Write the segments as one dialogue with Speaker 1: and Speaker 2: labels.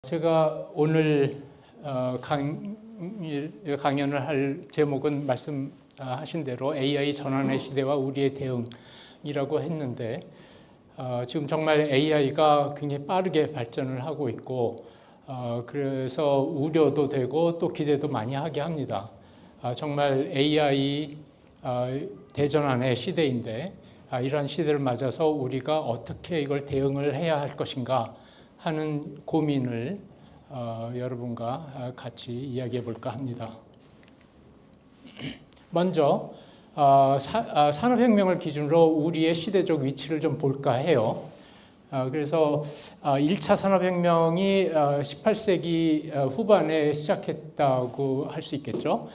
Speaker 1: 제가 오늘 강연을 할 제목은 말씀하신 대로 AI 전환의 시대와 우리의 대응이라고 했는데 지금 정말 AI가 굉장히 빠르게 발전을 하고 있고 그래서 우려도 되고 또 기대도 많이 하게 합니다. 정말 AI 대전환의 시대인데 이러한 시대를 맞아서 우리가 어떻게 이걸 대응을 해야 할 것인가 하는 고민을 여러분과 같이 이야기해 볼까 합니다. 먼저 산업혁명을 기준으로 우리의 시대적 위치를 좀 볼까 해요. 그래서 1차 산업혁명이 18세기 후반에 시작했다고 할 수 있겠죠.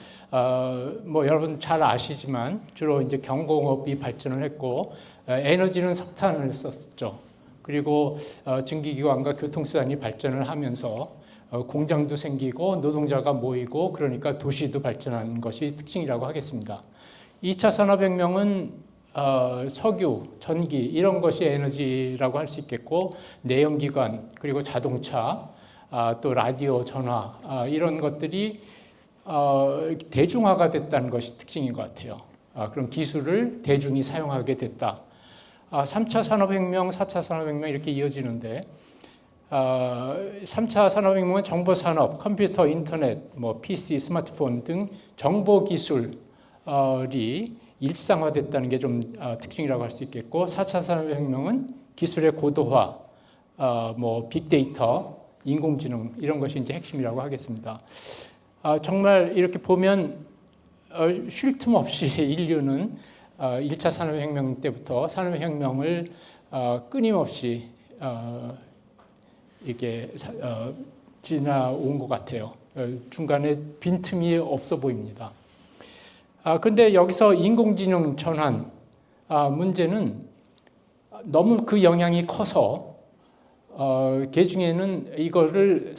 Speaker 1: 뭐 여러분 잘 아시지만 주로 이제 경공업이 발전을 했고 에너지는 석탄을 썼죠. 그리고 증기기관과 교통수단이 발전을 하면서 공장도 생기고 노동자가 모이고 그러니까 도시도 발전한 것이 특징이라고 하겠습니다. 2차 산업혁명은 석유, 전기 이런 것이 에너지라고 할 수 있겠고 내연기관 그리고 자동차 또 라디오, 전화 이런 것들이 대중화가 됐다는 것이 특징인 것 같아요. 그런 기술을 대중이 사용하게 됐다. 3차 산업혁명, 4차 산업혁명 이렇게 이어지는데 3차 산업혁명은 정보산업, 컴퓨터, 인터넷, 뭐 PC, 스마트폰 등 정보기술이 일상화됐다는 게 좀 특징이라고 할 수 있겠고 4차 산업혁명은 기술의 고도화, 뭐 빅데이터, 인공지능 이런 것이 이제 핵심이라고 하겠습니다. 정말 이렇게 보면 쉴 틈 없이 인류는 1차 산업혁명 때부터 산업혁명을 끊임없이 이게 지나온 것 같아요. 중간에 빈틈이 없어 보입니다. 그런데 여기서 인공지능 전환 문제는 너무 그 영향이 커서 그 중에는 이거를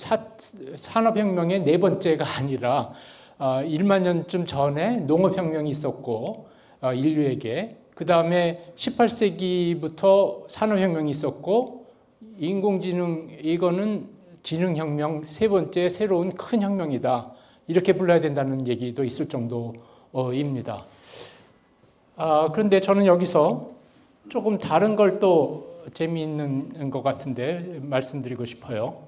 Speaker 1: 산업혁명의 네 번째가 아니라 1만 년쯤 전에 농업혁명이 있었고 인류에게 그 다음에 18세기부터 산업혁명이 있었고 인공지능 이거는 지능혁명 세 번째 새로운 큰 혁명이다 이렇게 불러야 된다는 얘기도 있을 정도입니다. 그런데 저는 여기서 조금 다른 걸 또 재미있는 것 같은데 말씀드리고 싶어요.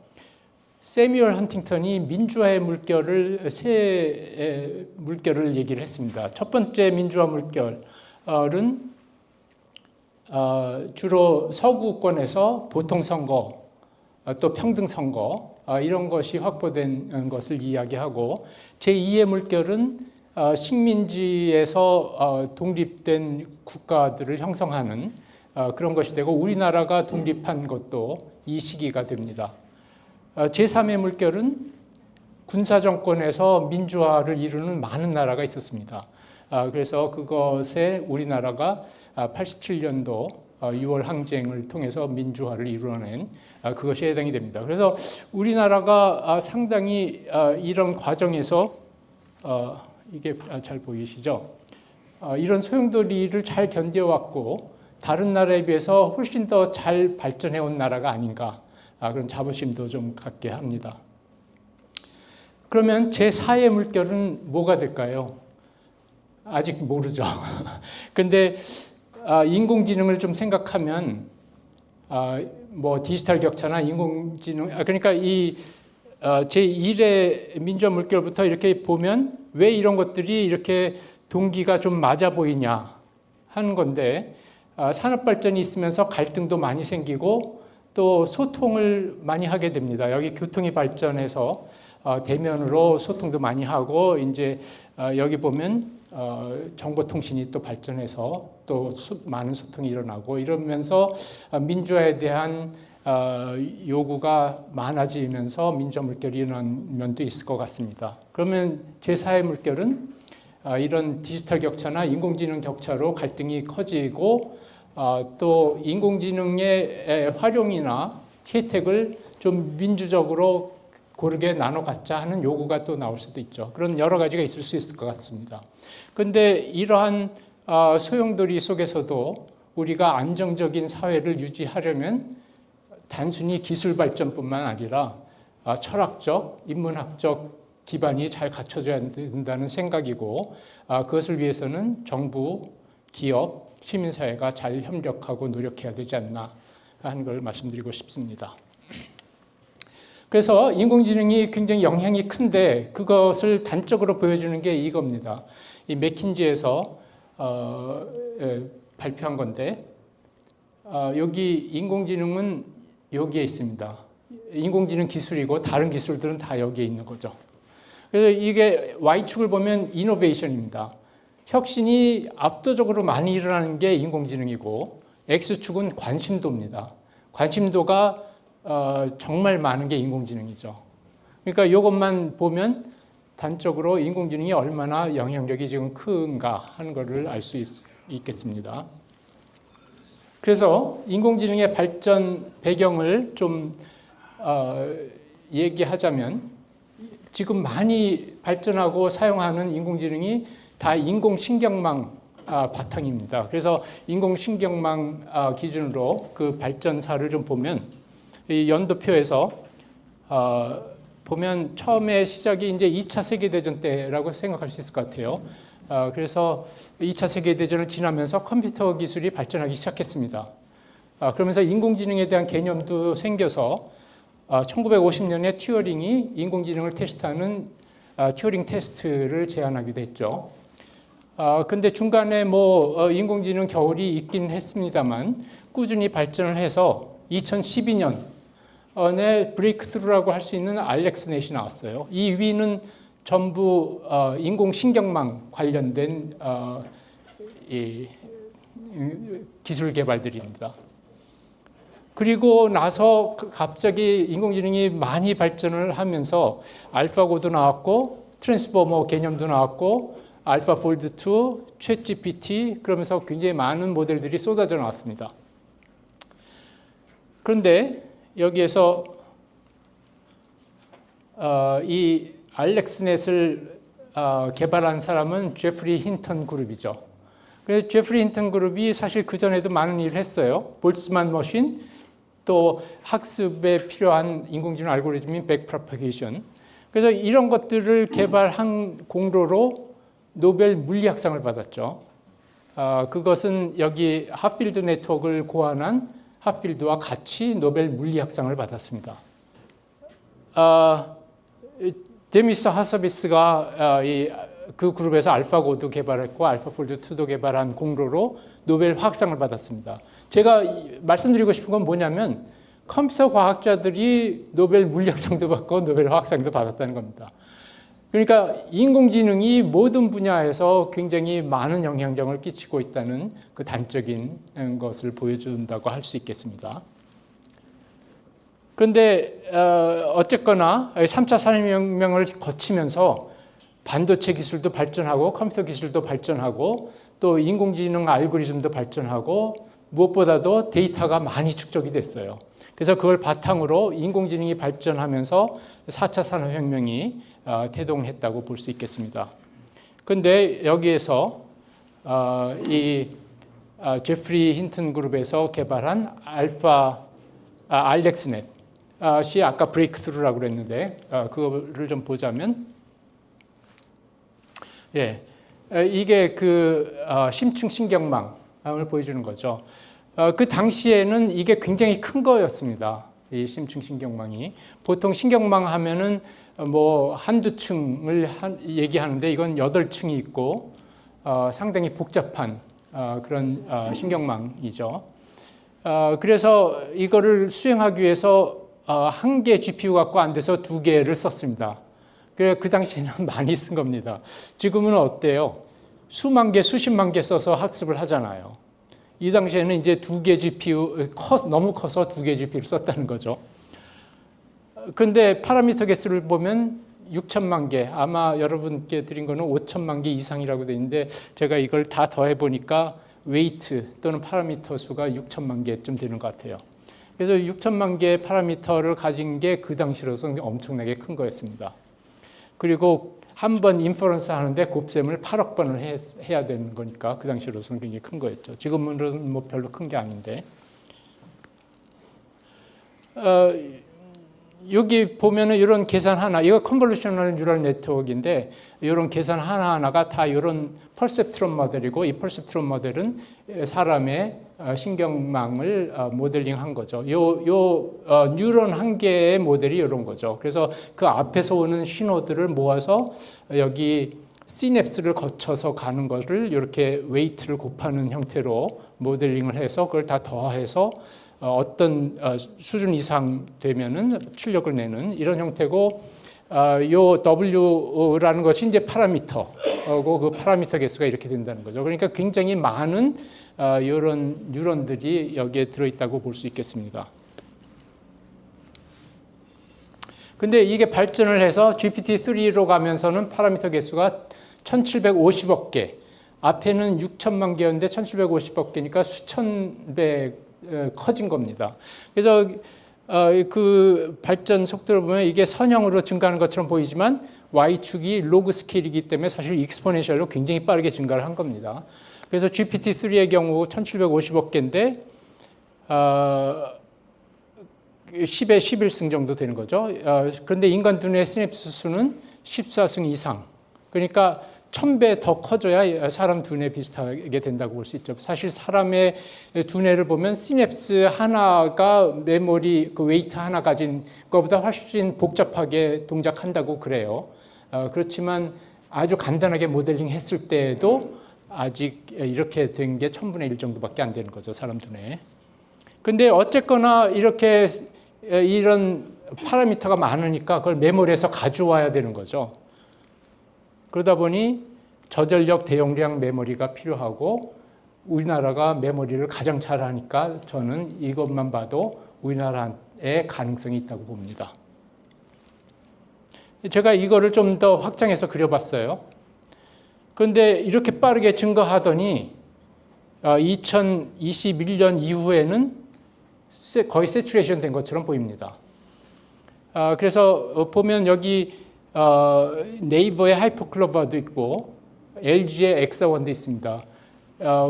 Speaker 1: 세뮤얼 헌팅턴이 민주화의 물결을 세 물결을 얘기를 했습니다. 첫 번째 민주화 물결은 주로 서구권에서 보통선거 또 평등선거 이런 것이 확보된 것을 이야기하고 제2의 물결은 식민지에서 독립된 국가들을 형성하는 그런 것이 되고 우리나라가 독립한 것도 이 시기가 됩니다. 제3의 물결은 군사정권에서 민주화를 이루는 많은 나라가 있었습니다. 그래서 그것에 우리나라가 87년도 6월 항쟁을 통해서 민주화를 이루어낸 그것이 해당이 됩니다. 그래서 우리나라가 상당히 이런 과정에서 이게 잘 보이시죠? 이런 소용돌이를 잘 견뎌왔고 다른 나라에 비해서 훨씬 더 잘 발전해온 나라가 아닌가 그런 자부심도 좀 갖게 합니다. 그러면 제4의 물결은 뭐가 될까요? 아직 모르죠. 근데 인공지능을 좀 생각하면 뭐 디지털 격차나 인공지능 그러니까 이 제1의 민주화 물결부터 이렇게 보면 왜 이런 것들이 이렇게 동기가 좀 맞아 보이냐 하는 건데 산업 발전이 있으면서 갈등도 많이 생기고 또 소통을 많이 하게 됩니다. 여기 교통이 발전해서 대면으로 소통도 많이 하고 이제 여기 보면 정보통신이 또 발전해서 또 많은 소통이 일어나고 이러면서 민주화에 대한 요구가 많아지면서 민주화 물결이 일어난 면도 있을 것 같습니다. 그러면 제4의 물결은 이런 디지털 격차나 인공지능 격차로 갈등이 커지고 또 인공지능의 활용이나 혜택을 좀 민주적으로 고르게 나눠 갖자 하는 요구가 또 나올 수도 있죠. 그런 여러 가지가 있을 수 있을 것 같습니다. 그런데 이러한 소용돌이 속에서도 우리가 안정적인 사회를 유지하려면 단순히 기술 발전뿐만 아니라 철학적, 인문학적 기반이 잘 갖춰져야 된다는 생각이고, 그것을 위해서는 정부, 기업, 시민사회가 잘 협력하고 노력해야 되지 않나 하는 걸 말씀드리고 싶습니다. 그래서 인공지능이 굉장히 영향이 큰데 그것을 단적으로 보여주는 게 이겁니다. 이 맥킨지에서 발표한 건데, 여기 인공지능은 여기에 있습니다. 인공지능 기술이고 다른 기술들은 다 여기에 있는 거죠. 그래서 이게 Y축을 보면 이노베이션입니다. 혁신이 압도적으로 많이 일어나는 게 인공지능이고, X축은 관심도입니다. 관심도가 정말 많은 게 인공지능이죠. 그러니까 이것만 보면 단적으로 인공지능이 얼마나 영향력이 지금 큰가 하는 것을 알 수 있겠습니다. 그래서 인공지능의 발전 배경을 좀 얘기하자면, 지금 많이 발전하고 사용하는 인공지능이 다 인공신경망 바탕입니다. 그래서 인공신경망 기준으로 그 발전사를 좀 보면, 이 연도표에서 보면 처음에 시작이 이제 2차 세계대전 때라고 생각할 수 있을 것 같아요. 그래서 2차 세계대전을 지나면서 컴퓨터 기술이 발전하기 시작했습니다. 그러면서 인공지능에 대한 개념도 생겨서 1950년에 튜어링이 인공지능을 테스트하는 튜어링 테스트를 제안하기도 했죠. 근데 중간에 인공지능 겨울이 있긴 했습니다만 꾸준히 발전을 해서 2012년에 브레이크스루라고 할 수 있는 알렉스넷이 나왔어요. 이 위는 전부 인공신경망 관련된 기술 개발들입니다. 그리고 나서 갑자기 인공지능이 많이 발전을 하면서 알파고도 나왔고, 트랜스포머 개념도 나왔고, 알파폴드 2, 챗GPT, 그러면서 굉장히 많은 모델들이 쏟아져 나왔습니다. 그런데 여기에서 이 알렉스넷을 개발한 사람은 제프리 힌턴 그룹이죠. 그래서 제프리 힌턴 그룹이 사실 그 전에도 많은 일을 했어요. 볼츠만 머신, 또 학습에 필요한 인공지능 알고리즘인 백프로파게이션. 그래서 이런 것들을 개발한 공로로 노벨 물리학상을 받았죠. 그것은 여기 핫필드 네트워크를 고안한 핫필드와 같이 노벨 물리학상을 받았습니다. 데미스 하서비스가 그 그룹에서 알파고도 개발했고 알파폴드 2도 개발한 공로로 노벨 화학상을 받았습니다. 제가 말씀드리고 싶은 건 뭐냐면, 컴퓨터 과학자들이 노벨 물리학상도 받고 노벨 화학상도 받았다는 겁니다. 그러니까 인공지능이 모든 분야에서 굉장히 많은 영향력을 끼치고 있다는 그 단적인 것을 보여준다고 할 수 있겠습니다. 그런데 어쨌거나 3차 산업혁명을 거치면서 반도체 기술도 발전하고 컴퓨터 기술도 발전하고 또 인공지능 알고리즘도 발전하고 무엇보다도 데이터가 많이 축적이 됐어요. 그래서 그걸 바탕으로 인공지능이 발전하면서 4차 산업혁명이 태동했다고 볼 수 있겠습니다. 그런데 여기에서 이 제프리 힌튼 그룹에서 개발한 알렉스넷이 아까 브레이크스루라고 그랬는데, 그거를 좀 보자면, 이게 그 심층 신경망을 보여주는 거죠. 그 당시에는 이게 굉장히 큰 거였습니다. 이 심층 신경망이. 보통 신경망 하면은 한두 층을 얘기하는데 이건 8층이 있고 상당히 복잡한 그런 신경망이죠. 그래서 이거를 수행하기 위해서 한 개 GPU 갖고 안 돼서 2개를 썼습니다. 그래 그 당시에는 많이 쓴 겁니다. 지금은 어때요? 수만 개, 수십만 개 써서 학습을 하잖아요. 이 당시에는 이제 2개 GPU, 너무 커서 2개 GPU를 썼다는 거죠. 그런데 파라미터 개수를 보면 6천만 개, 아마 여러분께 드린 거는 5천만 개 이상이라고 돼 있는데, 제가 이걸 다 더해 보니까 웨이트 또는 파라미터 수가 6천만 개쯤 되는 것 같아요. 그래서 6천만 개의 파라미터를 가진 게 그 당시로서는 엄청나게 큰 거였습니다. 그리고 한 번 인퍼런스 하는데 곱셈을 8억 번을 해야 되는 거니까 그 당시로서는 굉장히 큰 거였죠. 지금은 뭐 별로 큰 게 아닌데. 여기 보면은 이런 계산 하나, 이거 컨볼루셔널 뉴럴 네트워크인데 이런 계산 하나하나가 다 이런 퍼셉트론 모델이고, 이 퍼셉트론 모델은 사람의 신경망을 모델링한 거죠. 뉴런 한 개의 모델이 이런 거죠. 그래서 그 앞에서 오는 신호들을 모아서 여기 시냅스를 거쳐서 가는 것을 이렇게 웨이트를 곱하는 형태로 모델링을 해서 그걸 다 더해서 어떤 수준 이상 되면은 출력을 내는 이런 형태고, 요 W라는 것이 이제 파라미터고, 그 파라미터 개수가 이렇게 된다는 거죠. 그러니까 굉장히 많은 이런 뉴런들이 여기에 들어있다고 볼 수 있겠습니다. 근데 이게 발전을 해서 GPT-3로 가면서는 파라미터 개수가 1750억 개, 앞에는 6천만 개였는데 1750억 개니까 수천 배 커진 겁니다. 그래서 그 발전 속도를 보면 이게 선형으로 증가하는 것처럼 보이지만 Y축이 로그 스케일이기 때문에 사실 익스포넨셜로 굉장히 빠르게 증가를 한 겁니다. 그래서 GPT-3의 경우 1750억 개인데 10의 11승 정도 되는 거죠. 그런데 인간 두뇌의 시냅스 수는 14승 이상. 그러니까 1000배 더 커져야 사람 두뇌 비슷하게 된다고 볼 수 있죠. 사실 사람의 두뇌를 보면 시냅스 하나가 메모리 그 웨이트 하나 가진 것보다 훨씬 복잡하게 동작한다고 그래요. 그렇지만 아주 간단하게 모델링 했을 때에도 아직 이렇게 된 게 1000분의 1 정도밖에 안 되는 거죠, 사람 두뇌에. 근데 어쨌거나 이렇게 이런 파라미터가 많으니까 그걸 메모리에서 가져와야 되는 거죠. 그러다 보니 저전력 대용량 메모리가 필요하고, 우리나라가 메모리를 가장 잘하니까 저는 이것만 봐도 우리나라의 가능성이 있다고 봅니다. 제가 이거를 좀 더 확장해서 그려봤어요. 그런데 이렇게 빠르게 증가하더니 2021년 이후에는 거의 세츄레이션 된 것처럼 보입니다. 그래서 보면 여기 네이버의 하이퍼클로버도 있고 LG의 엑사원도 있습니다.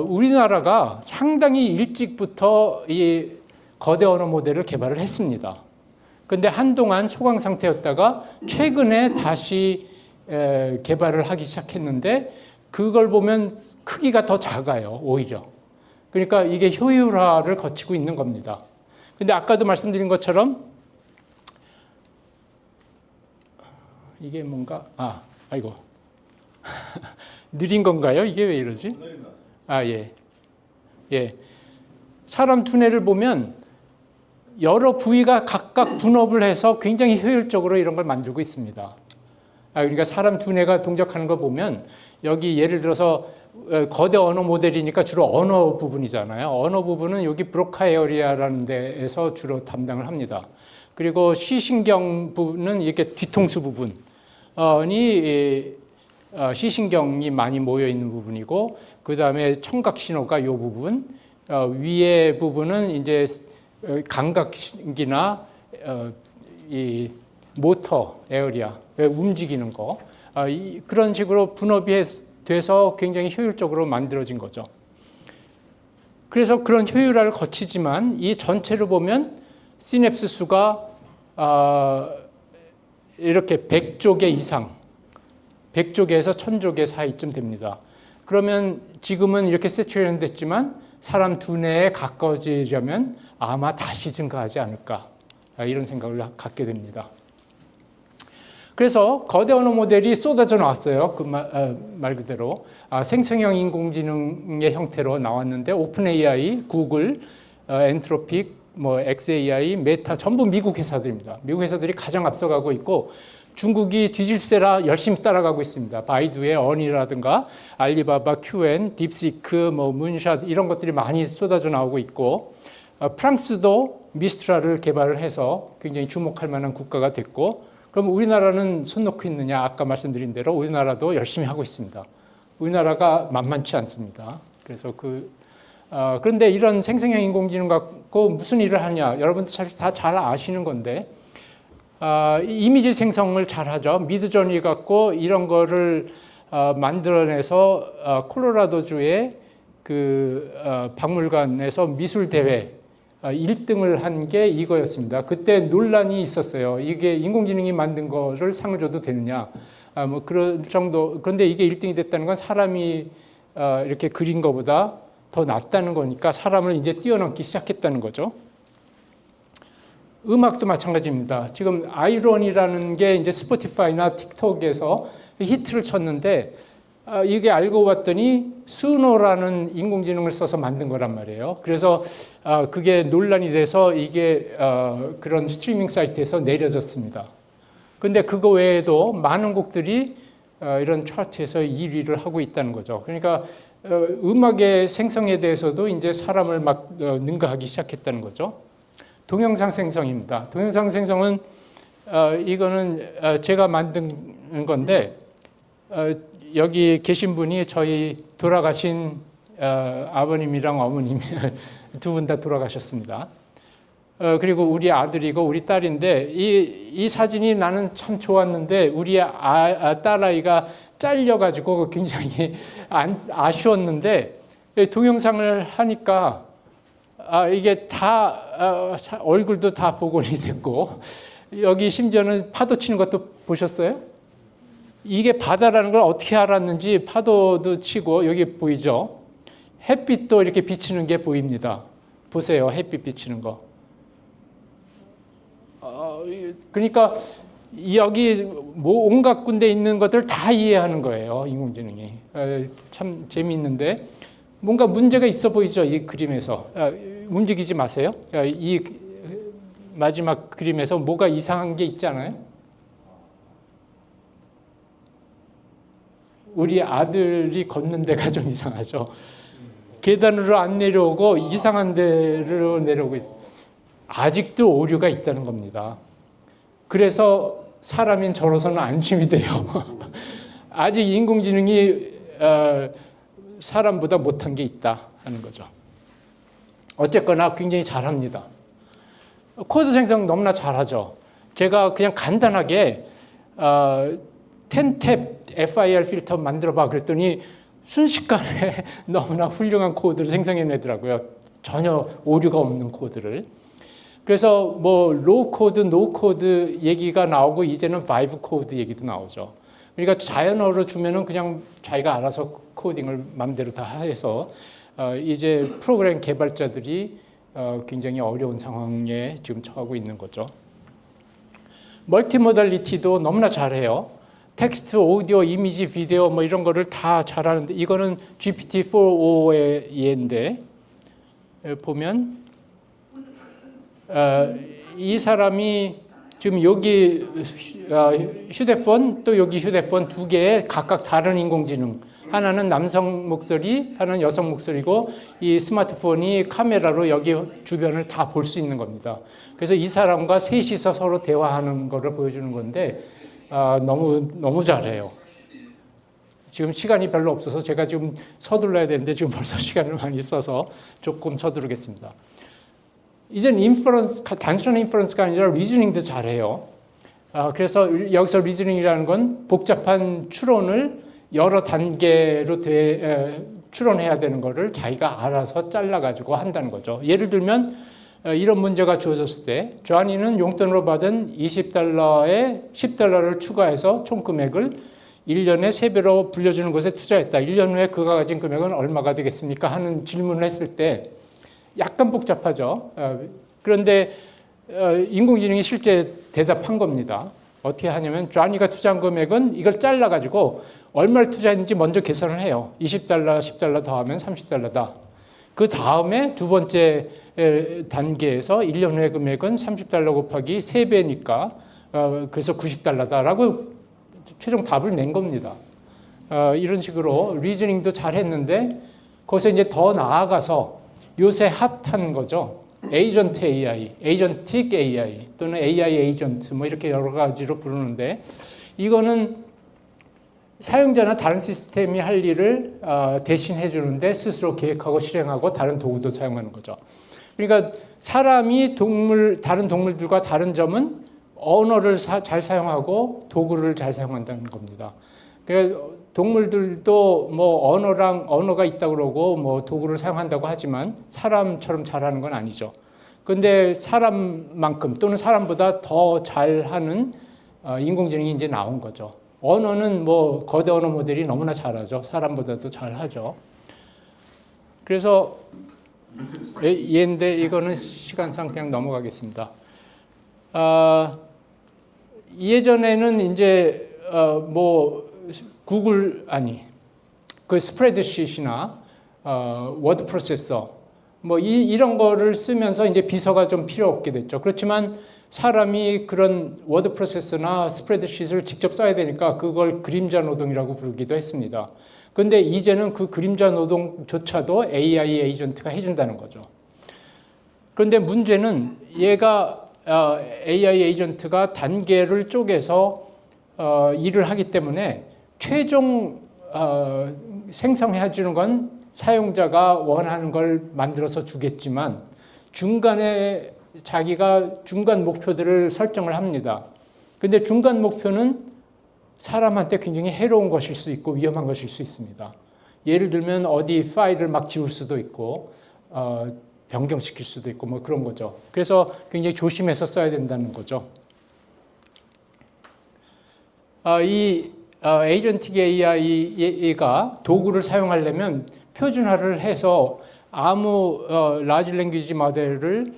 Speaker 1: 우리나라가 상당히 일찍부터 이 거대 언어 모델을 개발을 했습니다. 그런데 한동안 소강 상태였다가 최근에 다시 개발을 하기 시작했는데, 그걸 보면 크기가 더 작아요, 오히려. 그러니까 이게 효율화를 거치고 있는 겁니다. 근데 아까도 말씀드린 것처럼 이게 뭔가 아이고 느린 건가요? 이게 왜 이러지? 예. 사람 두뇌를 보면 여러 부위가 각각 분업을 해서 굉장히 효율적으로 이런 걸 만들고 있습니다. 그러니까 사람 두뇌가 동작하는 거 보면 여기 예를 들어서 거대 언어 모델이니까 주로 언어 부분이잖아요. 언어 부분은 여기 브로카 에어리아라는 데에서 주로 담당을 합니다. 그리고 시신경 부분은 이렇게 뒤통수 부분이 시신경이 많이 모여 있는 부분이고, 그 다음에 청각 신호가 이 부분, 위에 부분은 이제 감각이나 이 모터 에어리아, 움직이는 거, 그런 식으로 분업이 돼서 굉장히 효율적으로 만들어진 거죠. 그래서 그런 효율화를 거치지만 이 전체를 보면 시냅스 수가 이렇게 100조 개 이상, 100조 개에서 1000조 개 사이쯤 됩니다. 그러면 지금은 이렇게 세츄레이션 됐지만 사람 두뇌에 가까워지려면 아마 다시 증가하지 않을까, 이런 생각을 갖게 됩니다. 그래서 거대 언어 모델이 쏟아져 나왔어요. 그 말 그대로 생성형 인공지능의 형태로 나왔는데, 오픈 AI, 구글, 엔트로픽, XAI, 메타 전부 미국 회사들입니다. 미국 회사들이 가장 앞서가고 있고, 중국이 뒤질세라 열심히 따라가고 있습니다. 바이두의 언이라든가 알리바바, QN, 딥시크, 문샷 이런 것들이 많이 쏟아져 나오고 있고, 프랑스도 미스트라를 개발을 해서 굉장히 주목할 만한 국가가 됐고, 그럼 우리나라는 손 놓고 있느냐? 아까 말씀드린 대로 우리나라도 열심히 하고 있습니다. 우리나라가 만만치 않습니다. 그래서 그런데 이런 생성형 인공지능 갖고 무슨 일을 하냐? 여러분들 다 잘 아시는 건데, 이미지 생성을 잘하죠. 미드저니 갖고 이런 거를 만들어내서 콜로라도주의 그 박물관에서 미술 대회 1등을 한 게 이거였습니다. 그때 논란이 있었어요. 이게 인공지능이 만든 거를 상을 줘도 되느냐. 뭐 그런 정도. 그런데 이게 1등이 됐다는 건 사람이 이렇게 그린 것보다 더 낫다는 거니까 사람을 이제 뛰어넘기 시작했다는 거죠. 음악도 마찬가지입니다. 지금 아이론이라는 게 이제 스포티파이나 틱톡에서 히트를 쳤는데 이게 알고 봤더니 수노라는 인공지능을 써서 만든 거란 말이에요. 그래서 그게 논란이 돼서 이게 그런 스트리밍 사이트에서 내려졌습니다. 근데 그거 외에도 많은 곡들이 이런 차트에서 1위를 하고 있다는 거죠. 그러니까 음악의 생성에 대해서도 이제 사람을 막 능가하기 시작했다는 거죠. 동영상 생성입니다. 동영상 생성은 이거는 제가 만든 건데 여기 계신 분이 저희 돌아가신 아버님이랑 어머님 두 분 다 돌아가셨습니다. 그리고 우리 아들이고 우리 딸인데 이 사진이 나는 참 좋았는데 우리 딸아이가 잘려가지고 굉장히 아쉬웠는데 동영상을 하니까 이게 다 얼굴도 다 복원이 됐고 여기 심지어는 파도 치는 것도 보셨어요? 이게 바다라는 걸 어떻게 알았는지 파도도 치고 여기 보이죠? 햇빛도 이렇게 비치는 게 보입니다. 보세요. 햇빛 비치는 거. 그러니까 여기 뭐 온갖 군데 있는 것들 다 이해하는 거예요. 인공지능이. 참 재미있는데 뭔가 문제가 있어 보이죠? 이 그림에서. 움직이지 마세요. 이 마지막 그림에서 뭐가 이상한 게 있잖아요. 우리 아들이 걷는 데가 좀 이상하죠. 계단으로 안 내려오고 이상한 데로 내려오고 있어요. 아직도 오류가 있다는 겁니다. 그래서 사람인 저로서는 안심이 돼요. 아직 인공지능이 사람보다 못한 게 있다 하는 거죠. 어쨌거나 굉장히 잘합니다. 코드 생성 너무나 잘하죠. 제가 그냥 간단하게 10탭 FIR 필터 만들어봐 그랬더니 순식간에 너무나 훌륭한 코드를 생성해내더라고요. 전혀 오류가 없는 코드를. 그래서 뭐 로우 코드, 노 코드 얘기가 나오고 이제는 바이브 코드 얘기도 나오죠. 그러니까 자연어로 주면은 그냥 자기가 알아서 코딩을 마음대로 다 해서 이제 프로그램 개발자들이 굉장히 어려운 상황에 지금 처하고 있는 거죠. 멀티모달리티도 너무나 잘해요. 텍스트, 오디오, 이미지, 비디오 뭐 이런 거를 다 잘하는데 이거는 GPT-4o의 예인데 보면 이 사람이 지금 여기 휴대폰 또 여기 휴대폰 두 개에 각각 다른 인공지능 하나는 남성 목소리, 하나는 여성 목소리고 이 스마트폰이 카메라로 여기 주변을 다 볼 수 있는 겁니다. 그래서 이 사람과 셋이서 서로 대화하는 거를 보여주는 건데 너무 잘해요. 지금 시간이 별로 없어서 제가 지금 서둘러야 되는데 지금 벌써 시간을 많이 써서 조금 서두르겠습니다. 이젠 인퍼런스, 단순한 인퍼런스가 아니라 리즈닝도 잘해요. 그래서 여기서 리즈닝이라는 건 복잡한 추론을 여러 단계로 추론해야 되는 거를 자기가 알아서 잘라가지고 한다는 거죠. 예를 들면 이런 문제가 주어졌을 때 조한이는 용돈으로 받은 $20에 $10를 추가해서 총 금액을 1년에 3배로 불려주는 것에 투자했다. 1년 후에 그가 가진 금액은 얼마가 되겠습니까? 하는 질문을 했을 때 약간 복잡하죠. 그런데 인공지능이 실제 대답한 겁니다. 어떻게 하냐면 조한이가 투자한 금액은 이걸 잘라가지고 얼마를 투자했는지 먼저 계산을 해요. $20, $10 더하면 $30다. 그 다음에 두 번째 단계에서 1년 후의 금액은 $30 곱하기 3배니까 그래서 $90다라고 최종 답을 낸 겁니다. 이런 식으로 리즈닝도 잘 했는데 거기서 이제 더 나아가서 요새 핫한 거죠. 에이전트 AI, 에이전틱 AI 또는 AI 에이전트 뭐 이렇게 여러 가지로 부르는데 이거는 사용자나 다른 시스템이 할 일을 대신해 주는데 스스로 계획하고 실행하고 다른 도구도 사용하는 거죠. 그러니까 사람이 다른 동물들과 다른 점은 언어를 잘 사용하고 도구를 잘 사용한다는 겁니다. 그러니까 동물들도 뭐 언어가 있다고 그러고 뭐 도구를 사용한다고 하지만 사람처럼 잘하는 건 아니죠. 근데 사람만큼 또는 사람보다 더 잘하는 인공지능이 이제 나온 거죠. 언어는 뭐 거대 언어 모델이 너무나 잘하죠. 사람보다도 잘하죠. 그래서 얘인데 이거는 시간상 그냥 넘어가겠습니다. 예전에는 이제 뭐 구글 그 스프레드시트나 워드 프로세서 뭐 이런 거를 쓰면서 이제 비서가 좀 필요 없게 됐죠. 그렇지만 사람이 그런 워드 프로세서나 스프레드시트를 직접 써야 되니까 그걸 그림자 노동이라고 부르기도 했습니다. 근데 이제는 그 그림자 노동조차도 AI 에이전트가 해준다는 거죠. 그런데 문제는 얘가 AI 에이전트가 단계를 쪼개서 일을 하기 때문에 최종 생성해 주는 건 사용자가 원하는 걸 만들어서 주겠지만 중간에 자기가 중간 목표들을 설정을 합니다. 근데 중간 목표는 사람한테 굉장히 해로운 것일 수 있고 위험한 것일 수 있습니다. 예를 들면 어디 파일을 막 지울 수도 있고 변경시킬 수도 있고 뭐 그런 거죠. 그래서 굉장히 조심해서 써야 된다는 거죠. 이 에이전틱 AI가 도구를 사용하려면 표준화를 해서 아무 라지 랭귀지 모델을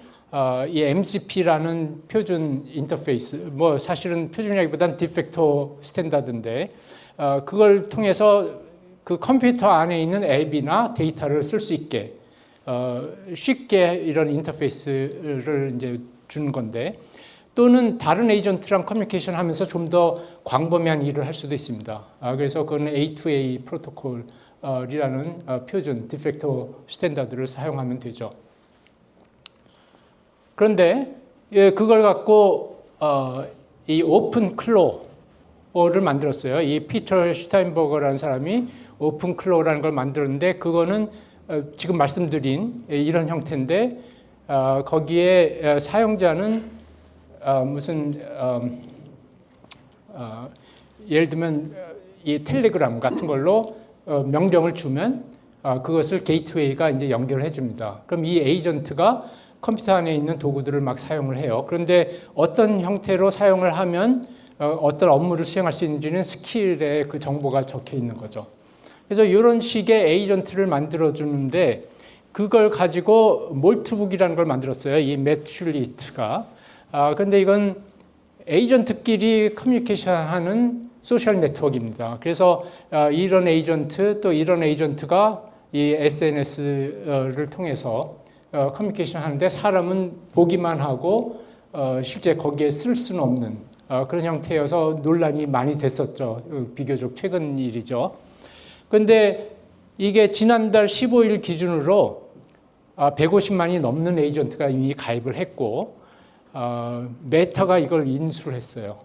Speaker 1: 이 MCP라는 표준 인터페이스, 뭐 사실은 표준이라기보다는 디팩토 스탠다드인데 그걸 통해서 그 컴퓨터 안에 있는 앱이나 데이터를 쓸 수 있게 쉽게 이런 인터페이스를 이제 주는 건데, 또는 다른 에이전트랑 커뮤니케이션 하면서 좀 더 광범위한 일을 할 수도 있습니다. 그래서 그건 A2A 프로토콜이라는 표준 디팩토 스탠다드를 사용하면 되죠. 그런데 그걸 갖고 이 오픈 클로를 만들었어요. 이 피터 슈타인버거라는 사람이 오픈 클로라는 걸 만들었는데, 그거는 지금 말씀드린 이런 형태인데 거기에 사용자는 무슨 예를 들면 이 텔레그램 같은 걸로 명령을 주면 그것을 게이트웨이가 이제 연결해 줍니다. 그럼 이 에이전트가 컴퓨터 안에 있는 도구들을 막 사용을 해요. 그런데 어떤 형태로 사용을 하면 어떤 업무를 수행할 수 있는지는 스킬에 그 정보가 적혀 있는 거죠. 그래서 이런 식의 에이전트를 만들어 주는데, 그걸 가지고 몰트북이라는 걸 만들었어요. 이 맷 슐리트가. 근데 이건 에이전트끼리 커뮤니케이션하는 소셜 네트워크입니다. 그래서 이런 에이전트 또 이런 에이전트가 이 SNS를 통해서 커뮤니케이션 하는데, 사람은 보기만 하고 실제 거기에 쓸 수는 없는 그런 형태여서 논란이 많이 됐었죠. 비교적 최근 일이죠. 그런데 이게 지난달 15일 기준으로 150만이 넘는 에이전트가 이미 가입을 했고 메타가 이걸 인수를 했어요.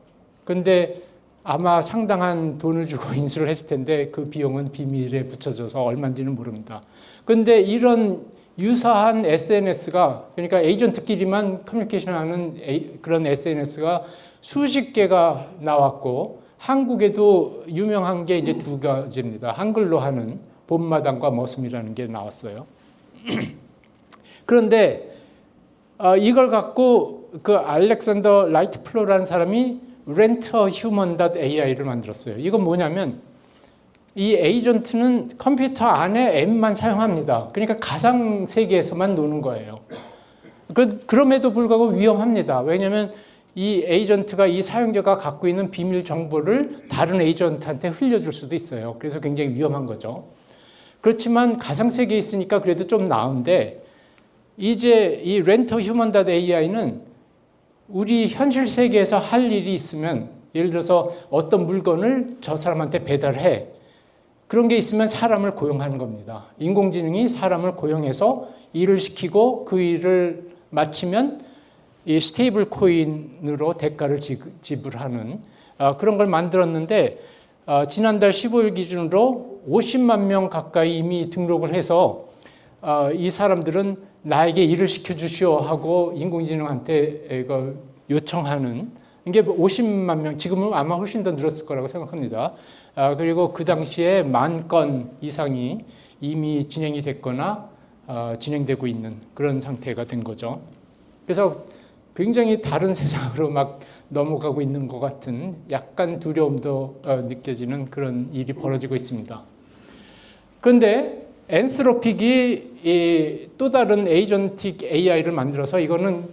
Speaker 1: 그런데 아마 상당한 돈을 주고 인수를 했을 텐데 그 비용은 비밀에 붙여져서 얼마인지는 모릅니다. 그런데 이런 유사한 SNS가, 그러니까 에이전트끼리만 커뮤니케이션하는 그런 SNS가 수십 개가 나왔고, 한국에도 유명한 게 이제 두 가지입니다. 한글로 하는 봄마당과 머슴이라는 게 나왔어요. 그런데 이걸 갖고 그 알렉산더 라이트플로라는 사람이 renthuman.ai를 만들었어요. 이건 뭐냐면 이 에이전트는 컴퓨터 안에 앱만 사용합니다. 그러니까 가상 세계에서만 노는 거예요. 그럼에도 불구하고 위험합니다. 왜냐하면 이 에이전트가, 이 사용자가 갖고 있는 비밀 정보를 다른 에이전트한테 흘려줄 수도 있어요. 그래서 굉장히 위험한 거죠. 그렇지만 가상 세계에 있으니까 그래도 좀 나은데, 이제 이 renthuman.ai는 우리 현실 세계에서 할 일이 있으면, 예를 들어서 어떤 물건을 저 사람한테 배달해, 그런 게 있으면 사람을 고용하는 겁니다. 인공지능이 사람을 고용해서 일을 시키고 그 일을 마치면 이 스테이블 코인으로 대가를 지불하는 그런 걸 만들었는데, 지난달 15일 기준으로 50만 명 가까이 이미 등록을 해서 이 사람들은 나에게 일을 시켜주시오 하고 인공지능한테 이거 요청하는 이게 50만 명, 지금은 아마 훨씬 더 늘었을 거라고 생각합니다. 그리고 그 당시에 10,000건 이상이 이미 진행이 됐거나 진행되고 있는 그런 상태가 된 거죠. 그래서 굉장히 다른 세상으로 막 넘어가고 있는 것 같은 약간 두려움도 느껴지는 그런 일이 벌어지고 있습니다. 그런데 엔스로픽이 또 다른 에이전틱 AI를 만들어서 이거는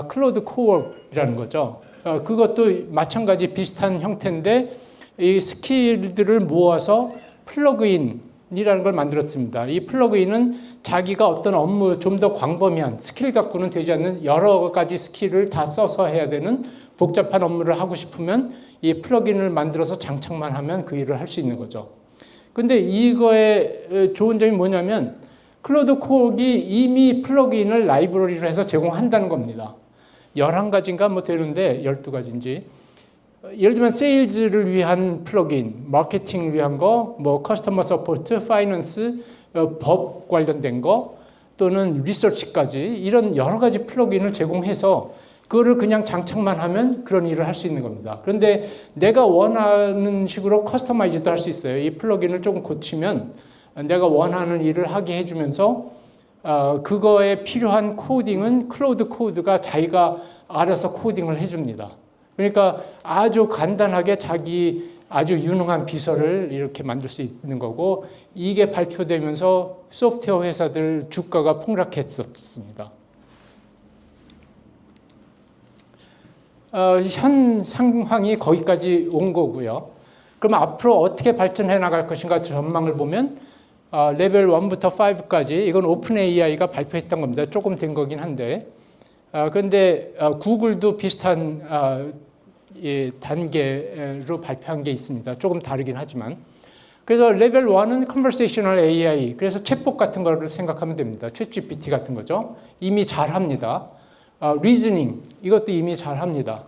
Speaker 1: 클로드 코어라는 거죠. 그것도 마찬가지 비슷한 형태인데 이 스킬들을 모아서 플러그인이라는 걸 만들었습니다. 이 플러그인은 자기가 어떤 업무 좀 더 광범위한 스킬 갖고는 되지 않는 여러 가지 스킬을 다 써서 해야 되는 복잡한 업무를 하고 싶으면 이 플러그인을 만들어서 장착만 하면 그 일을 할 수 있는 거죠. 근데 이거의 좋은 점이 뭐냐면 클로드 코어이 이미 플러그인을 라이브러리로 해서 제공한다는 겁니다. 11가지인가 뭐 되는데 12가지인지. 예를 들면 세일즈를 위한 플러그인, 마케팅을 위한 거, 뭐 커스터머 서포트, 파이낸스, 법 관련된 거 또는 리서치까지 이런 여러 가지 플러그인을 제공해서 그거를 그냥 장착만 하면 그런 일을 할 수 있는 겁니다. 그런데 내가 원하는 식으로 커스터마이즈도 할 수 있어요. 이 플러그인을 조금 고치면 내가 원하는 일을 하게 해주면서 그거에 필요한 코딩은 클로드 코드가 자기가 알아서 코딩을 해줍니다. 그러니까 아주 간단하게 자기 아주 유능한 비서를 이렇게 만들 수 있는 거고 이게 발표되면서 소프트웨어 회사들 주가가 폭락했었습니다. 현 상황이 거기까지 온 거고요. 그럼 앞으로 어떻게 발전해 나갈 것인가 전망을 보면 레벨 1부터 5까지 이건 오픈 AI가 발표했던 겁니다. 조금 된 거긴 한데 그런데 구글도 비슷한 단계로 발표한 게 있습니다. 조금 다르긴 하지만 그래서 레벨 1은 conversational AI 그래서 챗봇 같은 거를 생각하면 됩니다. 챗GPT 같은 거죠. 이미 잘합니다. 리즈닝 이것도 이미 잘합니다.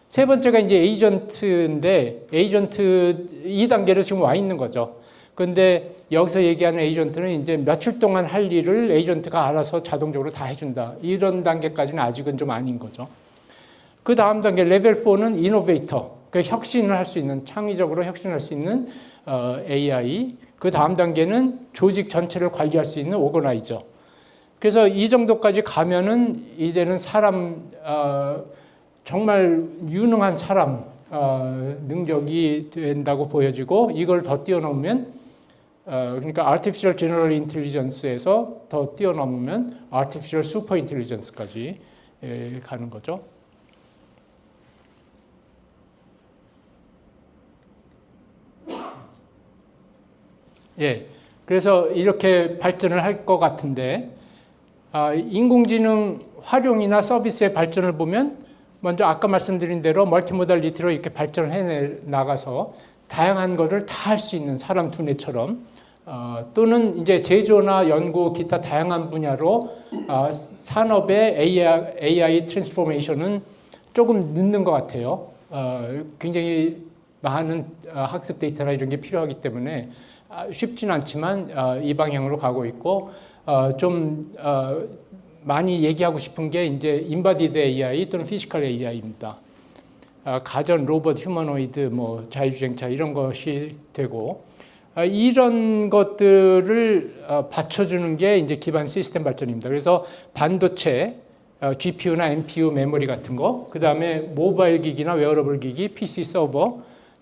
Speaker 1: 세 번째가 이제 에이전트인데 에이전트 2단계로 지금 와 있는 거죠. 그런데 여기서 얘기하는 에이전트는 이제 며칠 동안 할 일을 에이전트가 알아서 자동적으로 다 해준다. 이런 단계까지는 아직은 좀 아닌 거죠. 그 다음 단계 레벨 4는 이노베이터, 그 혁신을 할 수 있는 창의적으로 혁신할 수 있는 AI. 그 다음 단계는 조직 전체를 관리할 수 있는 오거나이저. 그래서 이 정도까지 가면은 이제는 사람 정말 유능한 사람 능력이 된다고 보여지고 이걸 더 뛰어넘으면 그러니까 Artificial General Intelligence에서 더 뛰어넘으면 Artificial Super Intelligence까지 가는 거죠. 예, 그래서 이렇게 발전을 할 것 같은데 인공지능 활용이나 서비스의 발전을 보면 먼저 아까 말씀드린 대로 멀티모달리티로 이렇게 발전을 해 나가서 다양한 것을 다 할 수 있는 사람 두뇌처럼 또는 이제 제조나 연구 기타 다양한 분야로 산업의 AI 트랜스포메이션은 조금 늦는 것 같아요. 굉장히 많은 학습 데이터나 이런 게 필요하기 때문에 쉽진 않지만 이 방향으로 가고 있고 좀 많이 얘기하고 싶은 게 이제 인바디드 AI 또는 피지컬 AI입니다. 가전, 로봇, 휴머노이드, 뭐 자율주행차 이런 것이 되고 이런 것들을 받쳐주는 게 이제 기반 시스템 발전입니다. 그래서 반도체, GPU나 NPU 메모리 같은 거, 그 다음에 모바일 기기나 웨어러블 기기, PC 서버,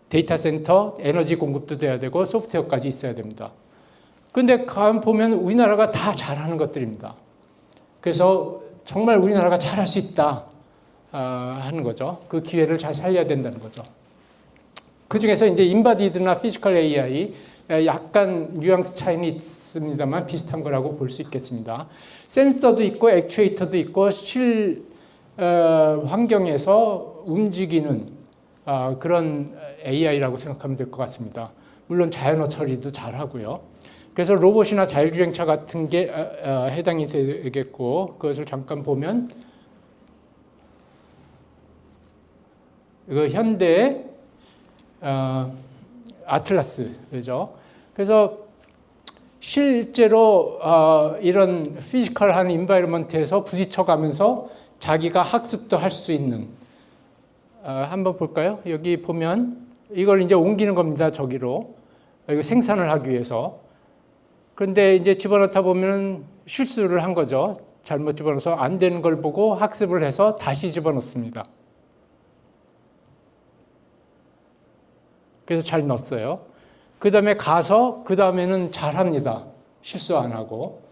Speaker 1: 데이터 센터, 에너지 공급도 돼야 되고 소프트웨어까지 있어야 됩니다. 그런데 보면 우리나라가 다 잘하는 것들입니다. 그래서 정말 우리나라가 잘할 수 있다 하는 거죠. 그 기회를 잘 살려야 된다는 거죠. 그 중에서 이제 인바디드나 피지컬 AI 약간 뉘앙스 차이는 있습니다만 비슷한 거라고 볼 수 있겠습니다. 센서도 있고 액추에이터도 있고 실 환경에서 움직이는 그런 AI라고 생각하면 될 것 같습니다. 물론 자연어 처리도 잘 하고요. 그래서 로봇이나 자율주행차 같은 게 해당이 되겠고 그것을 잠깐 보면 그 현대 아틀라스죠. 그래서 실제로 이런 피지컬한 인바이러먼트에서 부딪혀가면서 자기가 학습도 할 수 있는 한번 볼까요? 여기 보면 이걸 이제 옮기는 겁니다. 저기로. 이거 생산을 하기 위해서. 그런데 이제 집어넣다 보면 실수를 한 거죠. 잘못 집어넣어서 안 되는 걸 보고 학습을 해서 다시 집어넣습니다. 그래서 잘 넣었어요. 그 다음에 가서 그 다음에는 잘합니다. 실수 안 하고.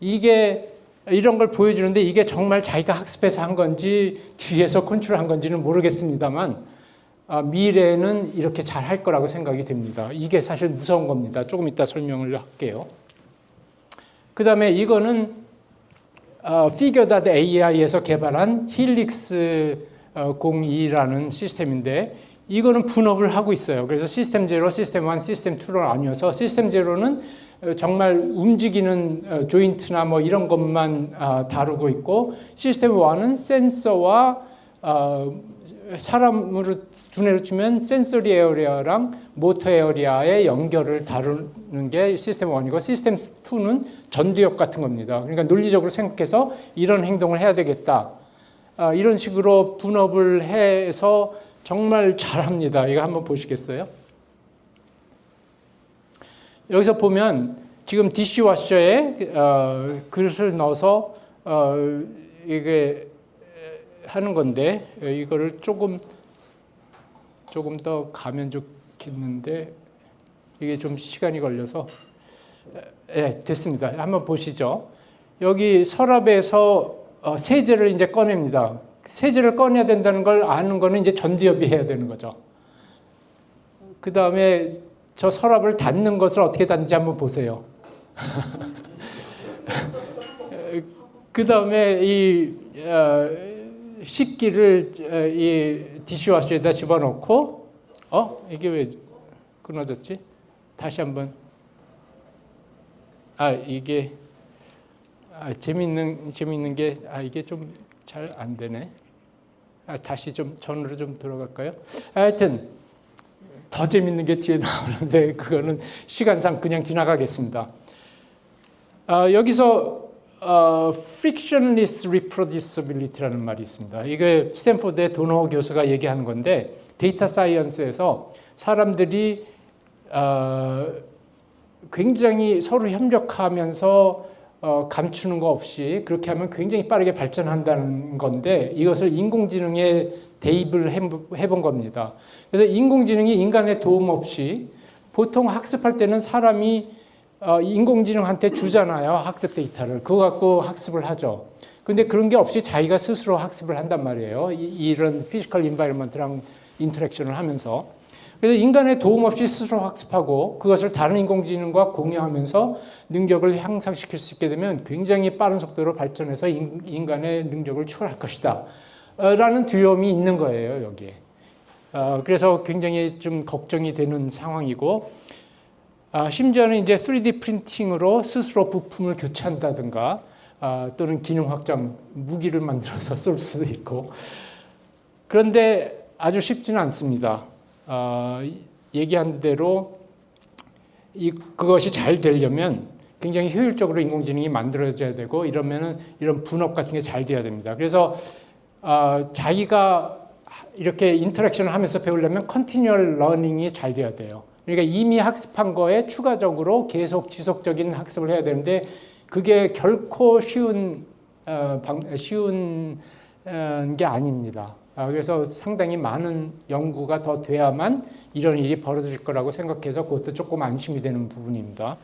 Speaker 1: 이게 이런 걸 보여주는데 이게 정말 자기가 학습해서 한 건지 뒤에서 컨트롤한 건지는 모르겠습니다만 미래에는 이렇게 잘 할 거라고 생각이 됩니다. 이게 사실 무서운 겁니다. 조금 이따 설명을 할게요. 그 다음에 이거는 Figure.ai에서 개발한 힐릭스 02라는 시스템인데 이거는 분업을 하고 있어요. 그래서 시스템 제로, 시스템 1, 시스템 2로 나뉘어서 시스템 제로는 정말 움직이는 조인트나 뭐 이런 것만 다루고 있고 시스템 1은 센서와 사람으로 두뇌로 치면 센서리 에어리아랑 모터 에어리아의 연결을 다루는 게 시스템 1이고 시스템 2는 전두엽 같은 겁니다. 그러니까 논리적으로 생각해서 이런 행동을 해야 되겠다. 이런 식으로 분업을 해서 정말 잘합니다. 이거 한번 보시겠어요? 여기서 보면 지금 디시워셔에 그릇을 넣어서 이게 하는 건데 이거를 조금 더 가면 좋겠는데 이게 좀 시간이 걸려서 됐습니다. 한번 보시죠. 여기 서랍에서 세제를 이제 꺼냅니다. 세제를 꺼내야 된다는 걸 아는 거는 이제 전두엽이 해야 되는 거죠. 그 다음에 저 서랍을 닫는 것을 어떻게 닫는지 한번 보세요. 그 다음에 이 식기를 이 디시워셔에다 집어넣고 이게 왜 끊어졌지? 다시 한번 이게 재밌는 게 이게 좀 잘 안 되네. 다시 좀 전으로 좀 들어갈까요? 하여튼 더 재밌는 게 뒤에 나오는데 그거는 시간상 그냥 지나가겠습니다. 여기서 frictionless reproducibility라는 말이 있습니다. 이게 스탠포드의 도노 교수가 얘기하는 건데 데이터 사이언스에서 사람들이 굉장히 서로 협력하면서 감추는 거 없이 그렇게 하면 굉장히 빠르게 발전한다는 건데 이것을 인공지능에 대입을 해본 겁니다. 그래서 인공지능이 인간의 도움 없이 보통 학습할 때는 사람이 인공지능한테 주잖아요. 학습 데이터를. 그거 갖고 학습을 하죠. 근데 그런 게 없이 자기가 스스로 학습을 한단 말이에요. 이런 피지컬 인바이러먼트랑 인터랙션을 하면서. 그래서 인간의 도움 없이 스스로 학습하고 그것을 다른 인공지능과 공유하면서 능력을 향상시킬 수 있게 되면 굉장히 빠른 속도로 발전해서 인간의 능력을 초월할 것이다. 라는 두려움이 있는 거예요, 여기에. 그래서 굉장히 좀 걱정이 되는 상황이고, 심지어는 이제 3D 프린팅으로 스스로 부품을 교체한다든가, 또는 기능 확장, 무기를 만들어서 쏠 수도 있고. 그런데 아주 쉽지는 않습니다. 얘기한 대로 그것이 잘 되려면 굉장히 효율적으로 인공지능이 만들어져야 되고 이러면은 이런 분업 같은 게 잘 돼야 됩니다. 그래서 자기가 이렇게 인터랙션을 하면서 배우려면 컨티뉴얼 러닝이 잘 돼야 돼요. 그러니까 이미 학습한 거에 추가적으로 계속 지속적인 학습을 해야 되는데 그게 결코 쉬운 게 아닙니다. 그래서 상당히 많은 연구가 더 돼야만 이런 일이 벌어질 거라고 생각해서 그것도 조금 안심이 되는 부분입니다.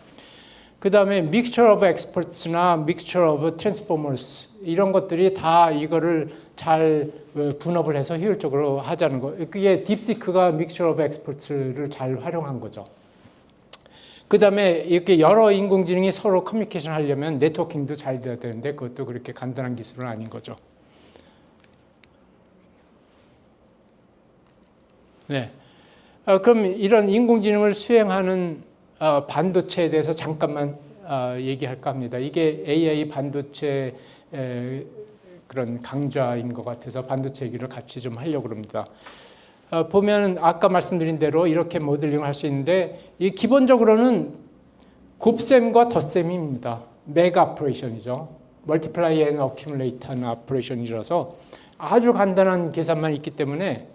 Speaker 1: 그 다음에 mixture of experts나 mixture of transformers 이런 것들이 다 이거를 잘 분업을 해서 효율적으로 하자는 거. 그게 딥시크가 mixture of experts를 잘 활용한 거죠. 그 다음에 이렇게 여러 인공지능이 서로 커뮤니케이션 하려면 네트워킹도 잘 돼야 되는데 그것도 그렇게 간단한 기술은 아닌 거죠. 네. 그럼 이런 인공지능을 수행하는 반도체에 대해서 잠깐만 얘기할까 합니다. 이게 AI 반도체 그런 강좌인 것 같아서 반도체 얘기를 같이 좀 하려고 합니다. 보면 아까 말씀드린 대로 이렇게 모델링을 할 수 있는데 이 기본적으로는 곱셈과 덧셈입니다. 메가 오퍼레이션이죠. 멀티플라이 앤 어큐뮬레이트 하는 오퍼레이션이라서 아주 간단한 계산만 있기 때문에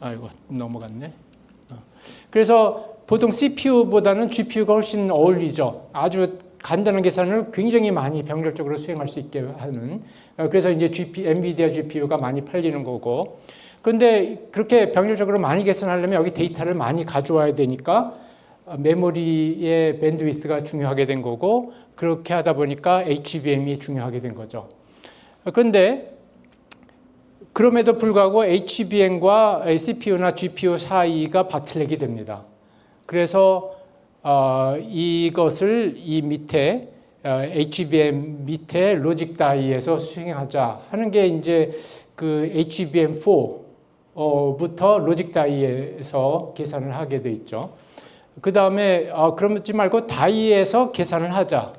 Speaker 1: 아이고 넘어갔네. 그래서 보통 CPU보다는 GPU가 훨씬 어울리죠. 아주 간단한 계산을 굉장히 많이 병렬적으로 수행할 수 있게 하는. 그래서 이제 엔비디아 GPU가 많이 팔리는 거고. 그런데 그렇게 병렬적으로 많이 계산하려면 여기 데이터를 많이 가져와야 되니까 메모리의 밴드위스가 중요하게 된 거고, 그렇게 하다 보니까 HBM이 중요하게 된 거죠. 그런데 그럼에도 불구하고 HBM과 CPU나 GPU 사이가 바틀렉이 됩니다. 그래서 이것을 이 밑에 HBM 밑에 로직 다이에서 수행하자 하는 게 이제 그 HBM4부터 로직 다이에서 계산을 하게 돼 있죠. 그 다음에 그러지 말고 다이에서 계산을 하자,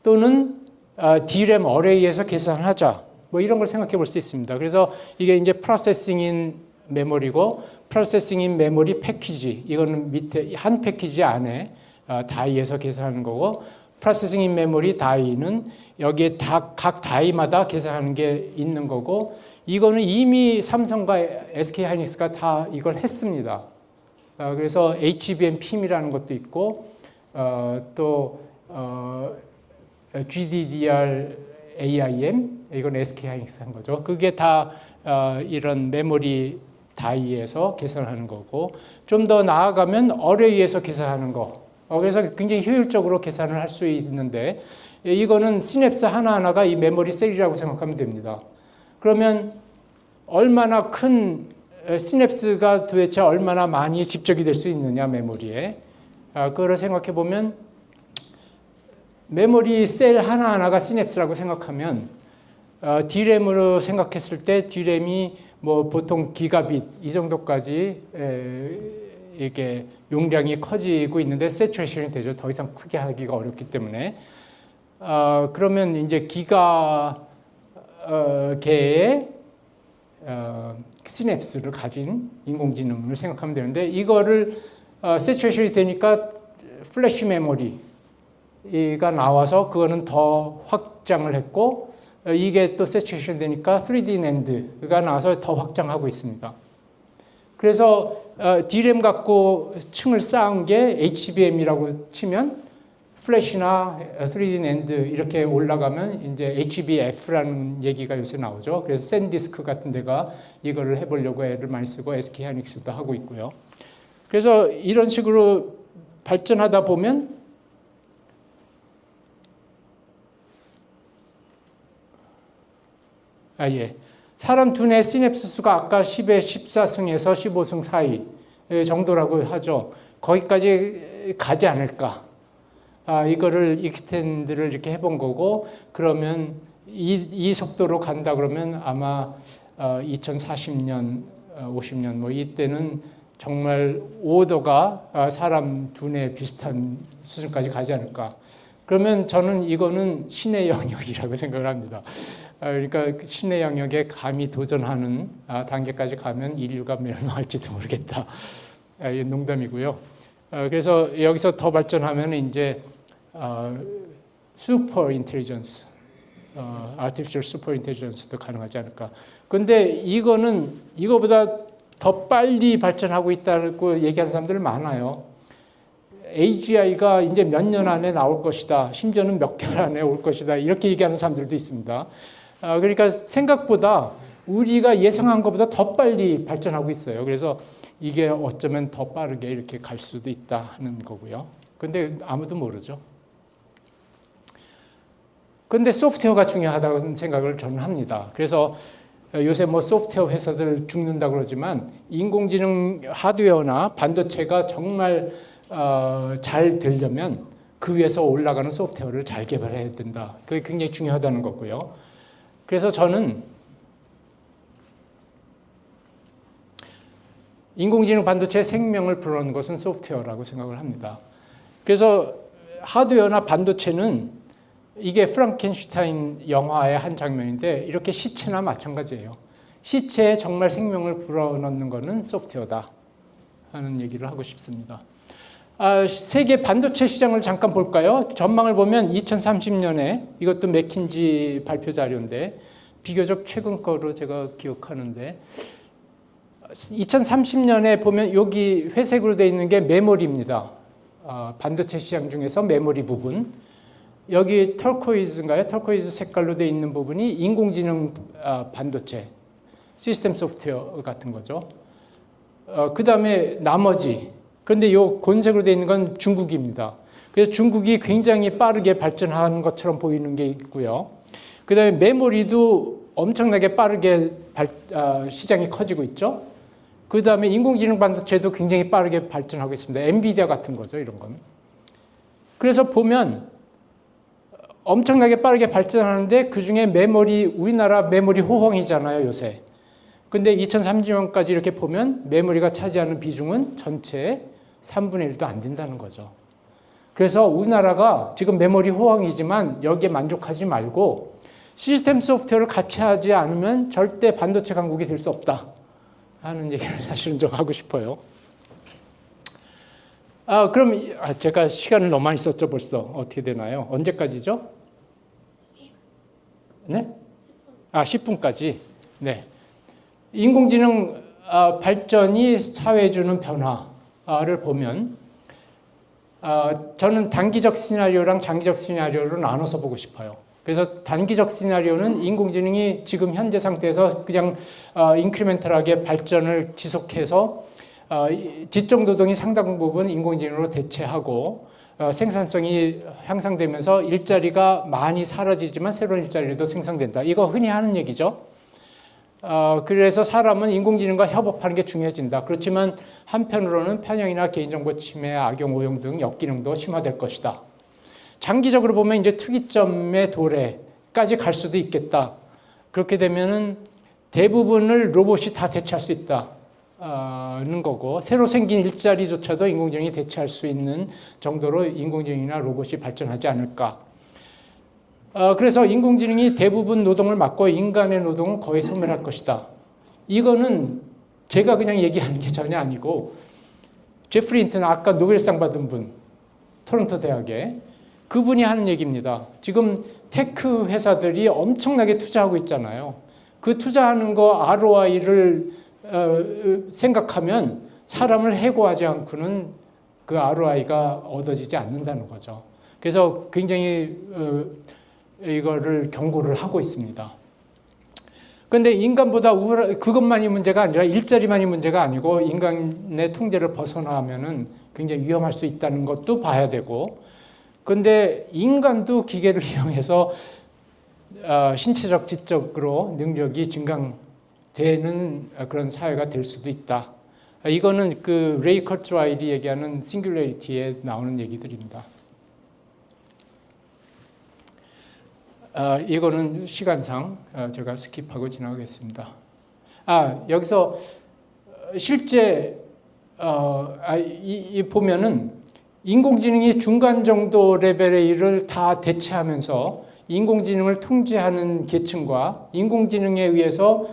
Speaker 1: 또는 DRAM 어레이에서 계산하자, 뭐 이런 걸 생각해 볼 수 있습니다. 그래서 이게 이제 프로세싱인 메모리고, 프로세싱인 메모리 패키지, 이거는 밑에 한 패키지 안에 다이에서 계산하는 거고, 프로세싱인 메모리 다이는 여기에 각 다이마다 계산하는 게 있는 거고, 이거는 이미 삼성과 SK하이닉스가 다 이걸 했습니다. 그래서 HBM PIM이라는 것도 있고, 또 GDDR AIM, 이건 SK하이닉스 한 거죠. 그게 다 이런 메모리 다이에서 계산하는 거고, 좀 더 나아가면 어레이에서 계산하는 거. 그래서 굉장히 효율적으로 계산을 할 수 있는데, 이거는 시냅스 하나하나가 이 메모리 셀이라고 생각하면 됩니다. 그러면 얼마나 큰 시냅스가 도대체 얼마나 많이 집적이 될 수 있느냐, 메모리에. 그걸 생각해 보면 메모리 셀 하나하나가 시냅스라고 생각하면, D램으로 생각했을 때 D램이 뭐 보통 기가빗 이 정도까지 이게 용량이 커지고 있는데 세츄레이션이 되죠. 더 이상 크게 하기가 어렵기 때문에. 그러면 이제 기가 개의 시냅스를 가진 인공지능을 생각하면 되는데, 이거를 세츄레이션이 되니까 플래시 메모리가 나와서 그거는 더 확장을 했고, 이게 또 세츄레이션 되니까 3D 낸드가 나와서 더 확장하고 있습니다. 그래서 D램 갖고 층을 쌓은 게 HBM이라고 치면, 플래시나 3D 낸드 이렇게 올라가면 이제 HBF라는 얘기가 요새 나오죠. 그래서 샌디스크 같은 데가 이거를 해보려고 애를 많이 쓰고 SK하이닉스도 하고 있고요. 그래서 이런 식으로 발전하다 보면 사람 두뇌 시냅스 수가 아까 10의 14승에서 15승 사이 정도라고 하죠. 거기까지 가지 않을까. 이거를 익스텐드를 이렇게 해본 거고, 그러면 이 속도로 간다 그러면 아마 2040년, 50년 뭐 이때는 정말 오더가 사람 두뇌 비슷한 수준까지 가지 않을까. 그러면 저는 이거는 신의 영역이라고 생각을 합니다. 그러니까 신의 영역에 감히 도전하는 단계까지 가면 인류가 멸망할지도 모르겠다. 농담이고요. 그래서 여기서 더 발전하면 이제 슈퍼 인텔리전스, 아티피셜 슈퍼 인텔리전스도 가능하지 않을까. 근데 이거는 이거보다 더 빨리 발전하고 있다고 얘기하는 사람들 많아요. AGI가 이제 몇 년 안에 나올 것이다, 심지어는 몇 개월 안에 올 것이다, 이렇게 얘기하는 사람들도 있습니다. 그러니까 생각보다 우리가 예상한 것보다 더 빨리 발전하고 있어요. 그래서 이게 어쩌면 더 빠르게 이렇게 갈 수도 있다 하는 거고요. 근데 아무도 모르죠. 근데 소프트웨어가 중요하다고 생각을 저는 합니다. 그래서 요새 뭐 소프트웨어 회사들 죽는다고 그러지만, 인공지능 하드웨어나 반도체가 정말 잘 되려면 그 위에서 올라가는 소프트웨어를 잘 개발해야 된다. 그게 굉장히 중요하다는 거고요. 그래서 저는 인공지능 반도체의 생명을 불어넣는 것은 소프트웨어라고 생각을 합니다. 그래서 하드웨어나 반도체는 이게 프랑켄슈타인 영화의 한 장면인데, 이렇게 시체나 마찬가지예요. 시체에 정말 생명을 불어넣는 것은 소프트웨어다 하는 얘기를 하고 싶습니다. 세계 반도체 시장을 잠깐 볼까요? 전망을 보면 2030년에, 이것도 맥킨지 발표 자료인데 비교적 최근 거로 제가 기억하는데, 2030년에 보면 여기 회색으로 되어 있는 게 메모리입니다. 반도체 시장 중에서 메모리 부분. 여기 터코이즈인가요? 터코이즈 색깔로 되어 있는 부분이 인공지능 반도체, 시스템 소프트웨어 같은 거죠. 그 다음에 나머지. 그런데 이 곤색으로 되어 있는 건 중국입니다. 그래서 중국이 굉장히 빠르게 발전하는 것처럼 보이는 게 있고요. 그 다음에 메모리도 엄청나게 빠르게 시장이 커지고 있죠. 그 다음에 인공지능 반도체도 굉장히 빠르게 발전하고 있습니다. 엔비디아 같은 거죠, 이런 건. 그래서 보면 엄청나게 빠르게 발전하는데 그 중에 메모리, 우리나라 메모리 호황이잖아요, 요새. 근데 2030년까지 이렇게 보면 메모리가 차지하는 비중은 전체의 3분의 1도 안 된다는 거죠. 그래서 우리나라가 지금 메모리 호황이지만 여기에 만족하지 말고 시스템 소프트웨어를 같이 하지 않으면 절대 반도체 강국이 될 수 없다 하는 얘기를 사실은 좀 하고 싶어요. 그럼 제가 시간을 너무 많이 썼죠, 벌써. 어떻게 되나요? 언제까지죠? 네? 10분까지. 네. 인공지능 발전이 사회에 주는 변화를 보면 저는 단기적 시나리오랑 장기적 시나리오로 나눠서 보고 싶어요. 그래서 단기적 시나리오는 인공지능이 지금 현재 상태에서 그냥 인크리멘탈하게 발전을 지속해서 지적 노동이 상당 부분 인공지능으로 대체하고 생산성이 향상되면서 일자리가 많이 사라지지만 새로운 일자리도 생성된다. 이거 흔히 하는 얘기죠. 그래서 사람은 인공지능과 협업하는 게 중요해진다. 그렇지만 한편으로는 편향이나 개인정보 침해, 악용, 오용 등 역기능도 심화될 것이다. 장기적으로 보면 이제 특이점의 도래까지 갈 수도 있겠다. 그렇게 되면은 대부분을 로봇이 다 대체할 수 있다는 거고, 새로 생긴 일자리조차도 인공지능이 대체할 수 있는 정도로 인공지능이나 로봇이 발전하지 않을까. 그래서 인공지능이 대부분 노동을 맡고 인간의 노동은 거의 소멸할 것이다. 이거는 제가 그냥 얘기하는 게 전혀 아니고 제프리 힌튼, 아까 노벨상 받은 분, 토론토 대학에, 그분이 하는 얘기입니다. 지금 테크 회사들이 엄청나게 투자하고 있잖아요. 그 투자하는 거 ROI를 생각하면 사람을 해고하지 않고는 그 ROI가 얻어지지 않는다는 거죠. 그래서 굉장히 이거를 경고를 하고 있습니다. 그런데 인간보다 그것만이 문제가 아니라 일자리만이 문제가 아니고 인간의 통제를 벗어나면은 굉장히 위험할 수 있다는 것도 봐야 되고, 그런데 인간도 기계를 이용해서 신체적, 지적으로 능력이 증강되는 그런 사회가 될 수도 있다. 이거는 그 레이 커트라일이 얘기하는 싱귤레리티에 나오는 얘기들입니다. 이거는 시간상 제가 스킵하고 지나가겠습니다. 여기서 실제 보면은 인공지능이 중간 정도 레벨의 일을 다 대체하면서 인공지능을 통제하는 계층과 인공지능에 의해서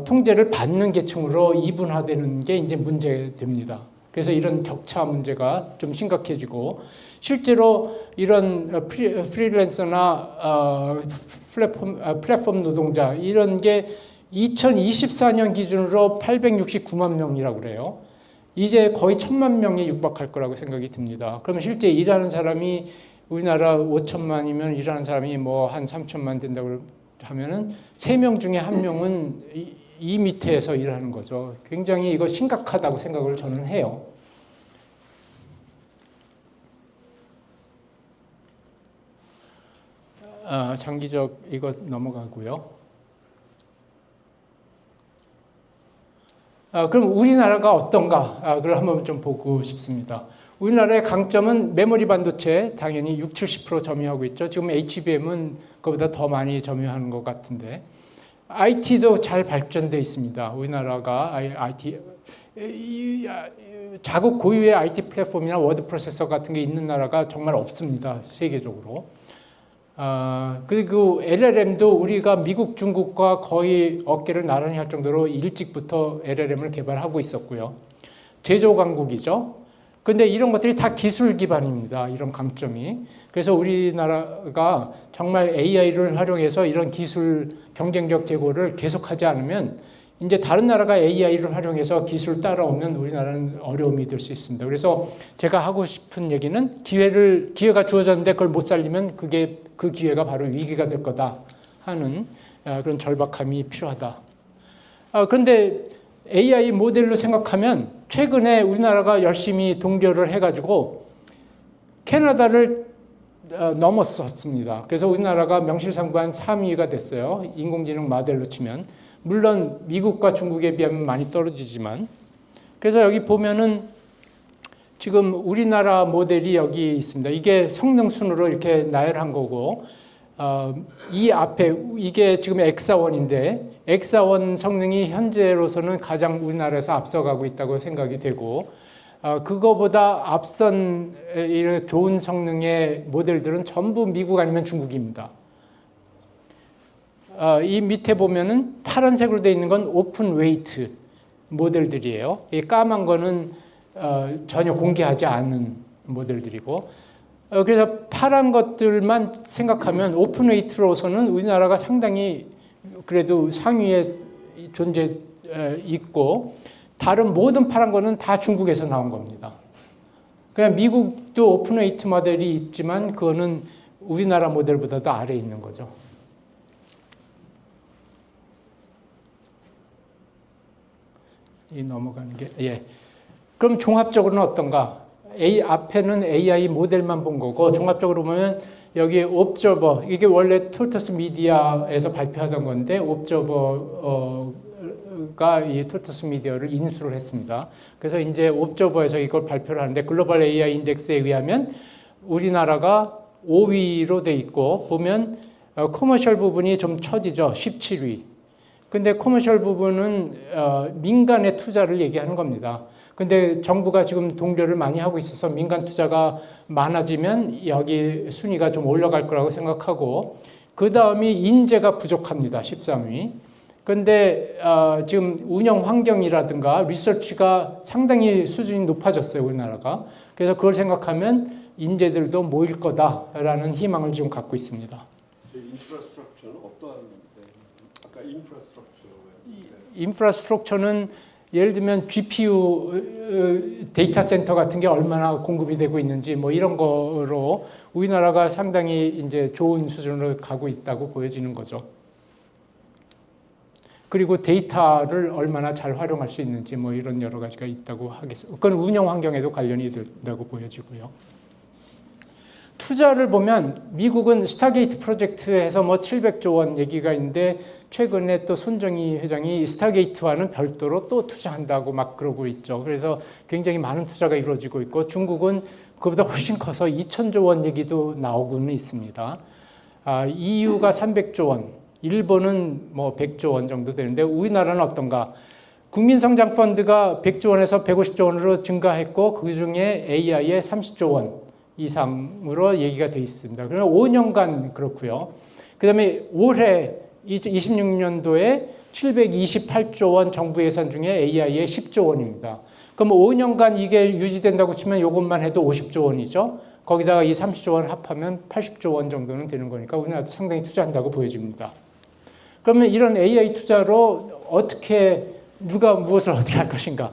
Speaker 1: 통제를 받는 계층으로 이분화되는 게 이제 문제됩니다. 그래서 이런 격차 문제가 좀 심각해지고, 실제로 이런 프리랜서나 플랫폼 노동자 이런 게 2024년 기준으로 869만 명이라고 그래요. 이제 거의 1,000만 명에 육박할 거라고 생각이 듭니다. 그러면 실제 일하는 사람이 우리나라 5천만이면 일하는 사람이 뭐 한 3천만 된다고 하면은 3명 중에 1명은 이 밑에서 일하는 거죠. 굉장히 이거 심각하다고 생각을 저는 해요. 장기적 이거 넘어가고요. 그럼 우리나라가 어떤가? 그걸 한번 좀 보고 싶습니다. 우리나라의 강점은 메모리 반도체 당연히 60-70% 점유하고 있죠. 지금 HBM은 그보다 더 많이 점유하는 것 같은데, IT도 잘 발전되어 있습니다. 우리나라가 IT 자국 고유의 IT 플랫폼이나 워드 프로세서 같은 게 있는 나라가 정말 없습니다. 세계적으로. 그리고 LLM도 우리가 미국, 중국과 거의 어깨를 나란히 할 정도로 일찍부터 LLM을 개발하고 있었고요. 제조 강국이죠. 근데 이런 것들이 다 기술 기반입니다. 이런 강점이. 그래서 우리나라가 정말 AI를 활용해서 이런 기술 경쟁력 제고를 계속하지 않으면 이제 다른 나라가 AI를 활용해서 기술을 따라오면 우리나라는 어려움이 될 수 있습니다. 그래서 제가 하고 싶은 얘기는 기회가 주어졌는데 그걸 못 살리면 그 기회가 바로 위기가 될 거다 하는 그런 절박함이 필요하다. 그런데 AI 모델로 생각하면 최근에 우리나라가 열심히 동결을 해가지고 캐나다를 넘었었습니다. 그래서 우리나라가 명실상부한 3위가 됐어요. 인공지능 모델로 치면. 물론 미국과 중국에 비하면 많이 떨어지지만. 그래서 여기 보면은 지금 우리나라 모델이 여기 있습니다. 이게 성능 순으로 이렇게 나열한 거고, 이 앞에 이게 지금 엑사원인데 엑사원 성능이 현재로서는 가장 우리나라에서 앞서가고 있다고 생각이 되고, 그거보다 앞선 좋은 성능의 모델들은 전부 미국 아니면 중국입니다. 이 밑에 보면은 파란색으로 되어 있는 건 오픈 웨이트 모델들이에요. 이 까만 거는 전혀 공개하지 않은 모델들이고, 그래서 파란 것들만 생각하면 오픈 웨이트로서는 우리나라가 상당히 그래도 상위에 존재 있고, 다른 모든 파란 거는 다 중국에서 나온 겁니다. 그냥 미국도 오픈 웨이트 모델이 있지만 그거는 우리나라 모델보다도 아래에 있는 거죠. 이 넘어가는 게, 예. 그럼 종합적으로는 어떤가? 앞에는 AI 모델만 본 거고, 종합적으로 보면 여기 옵저버, 이게 원래 톨토스 미디어에서 발표하던 건데, 옵저버가 이 톨토스 미디어를 인수를 했습니다. 그래서 이제 옵저버에서 이걸 발표를 하는데, 글로벌 AI 인덱스에 의하면 우리나라가 5위로 돼 있고, 보면 커머셜 부분이 좀 처지죠. 17위. 근데 커머셜 부분은 민간의 투자를 얘기하는 겁니다. 근데 정부가 지금 동결을 많이 하고 있어서 민간 투자가 많아지면 여기 순위가 좀 올라갈 거라고 생각하고, 그 다음이 인재가 부족합니다. 13위. 근데 지금 운영 환경이라든가 리서치가 상당히 수준이 높아졌어요. 우리나라가. 그래서 그걸 생각하면 인재들도 모일 거다라는 희망을 지금 갖고 있습니다.
Speaker 2: 인프라스트럭처는 어떠한 아까
Speaker 1: 인프라스트럭처는 예를 들면 GPU 데이터 센터 같은 게 얼마나 공급이 되고 있는지 뭐 이런 거로 우리나라가 상당히 이제 좋은 수준으로 가고 있다고 보여지는 거죠. 그리고 데이터를 얼마나 잘 활용할 수 있는지 뭐 이런 여러 가지가 있다고 하겠습니다. 그건 운영 환경에도 관련이 된다고 보여지고요. 투자를 보면 미국은 스타게이트 프로젝트에서 뭐 700조 원 얘기가 있는데, 최근에 또 손정희 회장이 스타게이트와는 별도로 또 투자한다고 막 그러고 있죠. 그래서 굉장히 많은 투자가 이루어지고 있고, 중국은 그보다 훨씬 커서 2000조 원 얘기도 나오고는 있습니다. EU가 300조 원, 일본은 뭐 100조 원 정도 되는데, 우리나라는 어떤가? 국민성장펀드가 100조 원에서 150조 원으로 증가했고, 그 중에 AI에 30조 원 이상으로 얘기가 돼 있습니다. 그러면 5년간 그렇고요. 그 다음에 올해 26년도에 728조 원 정부 예산 중에 AI에 10조 원입니다. 그럼 5년간 이게 유지된다고 치면 이것만 해도 50조 원이죠. 거기다가 이 30조 원 합하면 80조 원 정도는 되는 거니까 우리나라도 상당히 투자한다고 보여집니다. 그러면 이런 AI 투자로 누가 무엇을 어떻게 할 것인가?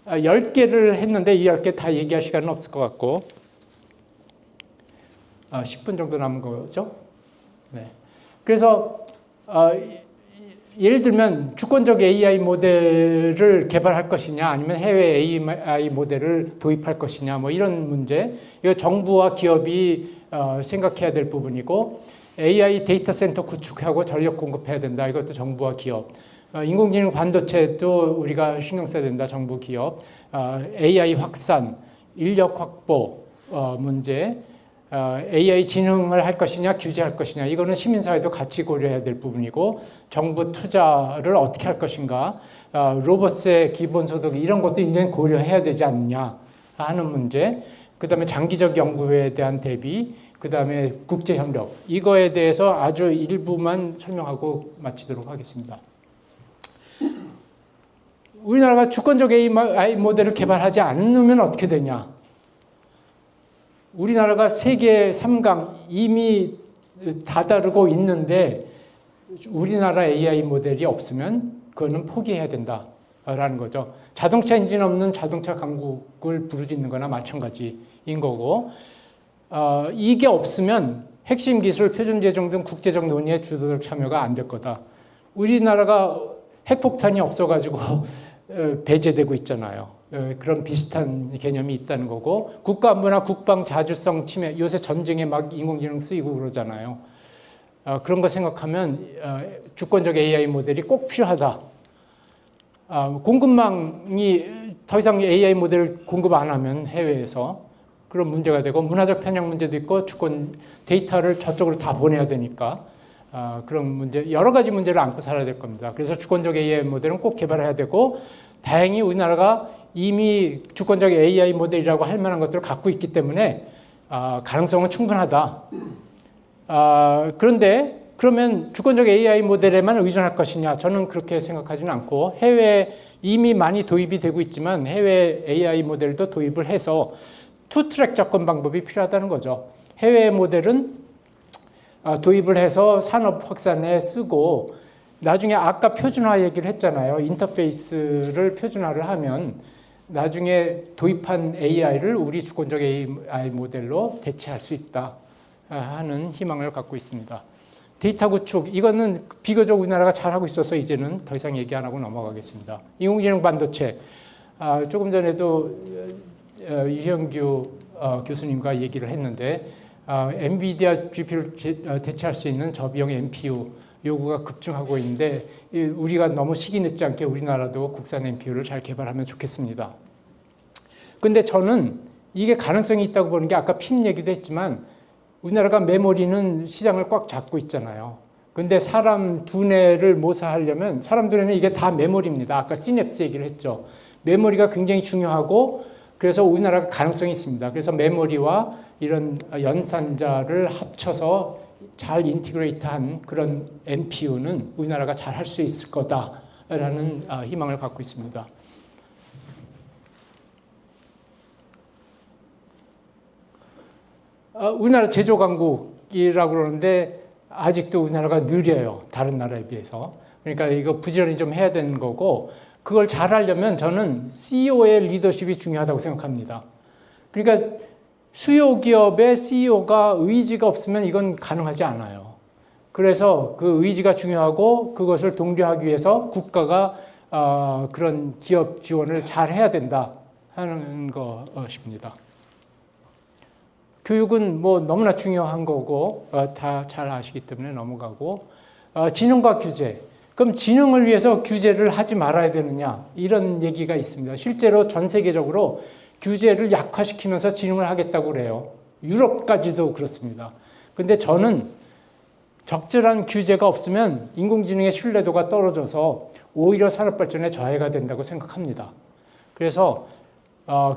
Speaker 1: 10개를 했는데 이 10개 다 얘기할 시간은 없을 것 같고, 10분 정도 남은 거죠. 네. 그래서 예를 들면 주권적 AI 모델을 개발할 것이냐, 아니면 해외 AI 모델을 도입할 것이냐, 뭐 이런 문제. 이거 정부와 기업이 생각해야 될 부분이고, AI 데이터 센터 구축하고 전력 공급해야 된다. 이것도 정부와 기업. 인공지능 반도체도 우리가 신경 써야 된다. 정부, 기업. AI 확산, 인력 확보 문제. AI 진흥을 할 것이냐 규제할 것이냐, 이거는 시민사회도 같이 고려해야 될 부분이고, 정부 투자를 어떻게 할 것인가, 로봇의 기본소득 이런 것도 이제 고려해야 되지 않느냐 하는 문제, 그 다음에 장기적 연구에 대한 대비, 그 다음에 국제협력, 이거에 대해서 아주 일부만 설명하고 마치도록 하겠습니다. 우리나라가 주권적 AI 모델을 개발하지 않으면 어떻게 되냐? 우리나라가 세계 3강 이미 다다르고 있는데, 우리나라 AI 모델이 없으면 그거는 포기해야 된다라는 거죠. 자동차 엔진 없는 자동차 강국을 부르짖는 거나 마찬가지인 거고, 이게 없으면 핵심 기술, 표준 제정 등 국제적 논의에 주도적 참여가 안 될 거다. 우리나라가 핵폭탄이 없어가지고 배제되고 있잖아요. 그런 비슷한 개념이 있다는 거고, 국가안보나 국방 자주성 침해, 요새 전쟁에 막 인공지능 쓰이고 그러잖아요. 그런 거 생각하면 주권적 AI 모델이 꼭 필요하다. 공급망이 더 이상 AI 모델을 공급 안 하면 해외에서 그런 문제가 되고, 문화적 편향 문제도 있고, 주권 데이터를 저쪽으로 다 보내야 되니까 그런 문제, 여러 가지 문제를 안고 살아야 될 겁니다. 그래서 주권적 AI 모델은 꼭 개발해야 되고, 다행히 우리나라가 이미 주권적 AI 모델이라고 할 만한 것들을 갖고 있기 때문에 가능성은 충분하다. 그런데 그러면 주권적 AI 모델에만 의존할 것이냐? 저는 그렇게 생각하지는 않고, 해외에 이미 많이 도입이 되고 있지만 해외 AI 모델도 도입을 해서 투트랙 접근 방법이 필요하다는 거죠. 해외 모델은 도입을 해서 산업 확산에 쓰고, 나중에 아까 표준화 얘기를 했잖아요. 인터페이스를 표준화를 하면 나중에 도입한 AI를 우리 주권적 AI 모델로 대체할 수 있다 하는 희망을 갖고 있습니다. 데이터 구축, 이거는 비교적 우리나라가 잘하고 있어서 이제는 더 이상 얘기 안 하고 넘어가겠습니다. 인공지능 반도체, 조금 전에도 유형규 교수님과 얘기를 했는데, 엔비디아 GPU를 대체할 수 있는 저비용 NPU 요구가 급증하고 있는데, 우리가 너무 시기 늦지 않게 우리나라도 국산 NPU를 잘 개발하면 좋겠습니다. 근데 저는 이게 가능성이 있다고 보는 게, 아까 핀 얘기도 했지만 우리나라가 메모리는 시장을 꽉 잡고 있잖아요. 근데 사람 두뇌를 모사하려면, 사람 두뇌는 이게 다 메모리입니다. 아까 시냅스 얘기를 했죠. 메모리가 굉장히 중요하고, 그래서 우리나라가 가능성이 있습니다. 그래서 메모리와 이런 연산자를 합쳐서 잘 인티그레이트한 그런 NPU는 우리나라가 잘 할 수 있을 거다라는 희망을 갖고 있습니다. 우리나라 제조 강국이라고 그러는데 아직도 우리나라가 느려요. 다른 나라에 비해서. 그러니까 이거 부지런히 좀 해야 되는 거고, 그걸 잘 하려면 저는 CEO의 리더십이 중요하다고 생각합니다. 그러니까 수요 기업의 CEO가 의지가 없으면 이건 가능하지 않아요. 그래서 그 의지가 중요하고, 그것을 동료하기 위해서 국가가 그런 기업 지원을 잘 해야 된다 하는 것입니다. 교육은 뭐 너무나 중요한 거고 다 잘 아시기 때문에 넘어가고, 지능과 규제. 그럼 지능을 위해서 규제를 하지 말아야 되느냐, 이런 얘기가 있습니다. 실제로 전 세계적으로 규제를 약화시키면서 지능을 하겠다고 그래요. 유럽까지도 그렇습니다. 근데 저는 적절한 규제가 없으면 인공지능의 신뢰도가 떨어져서 오히려 산업 발전에 저해가 된다고 생각합니다. 그래서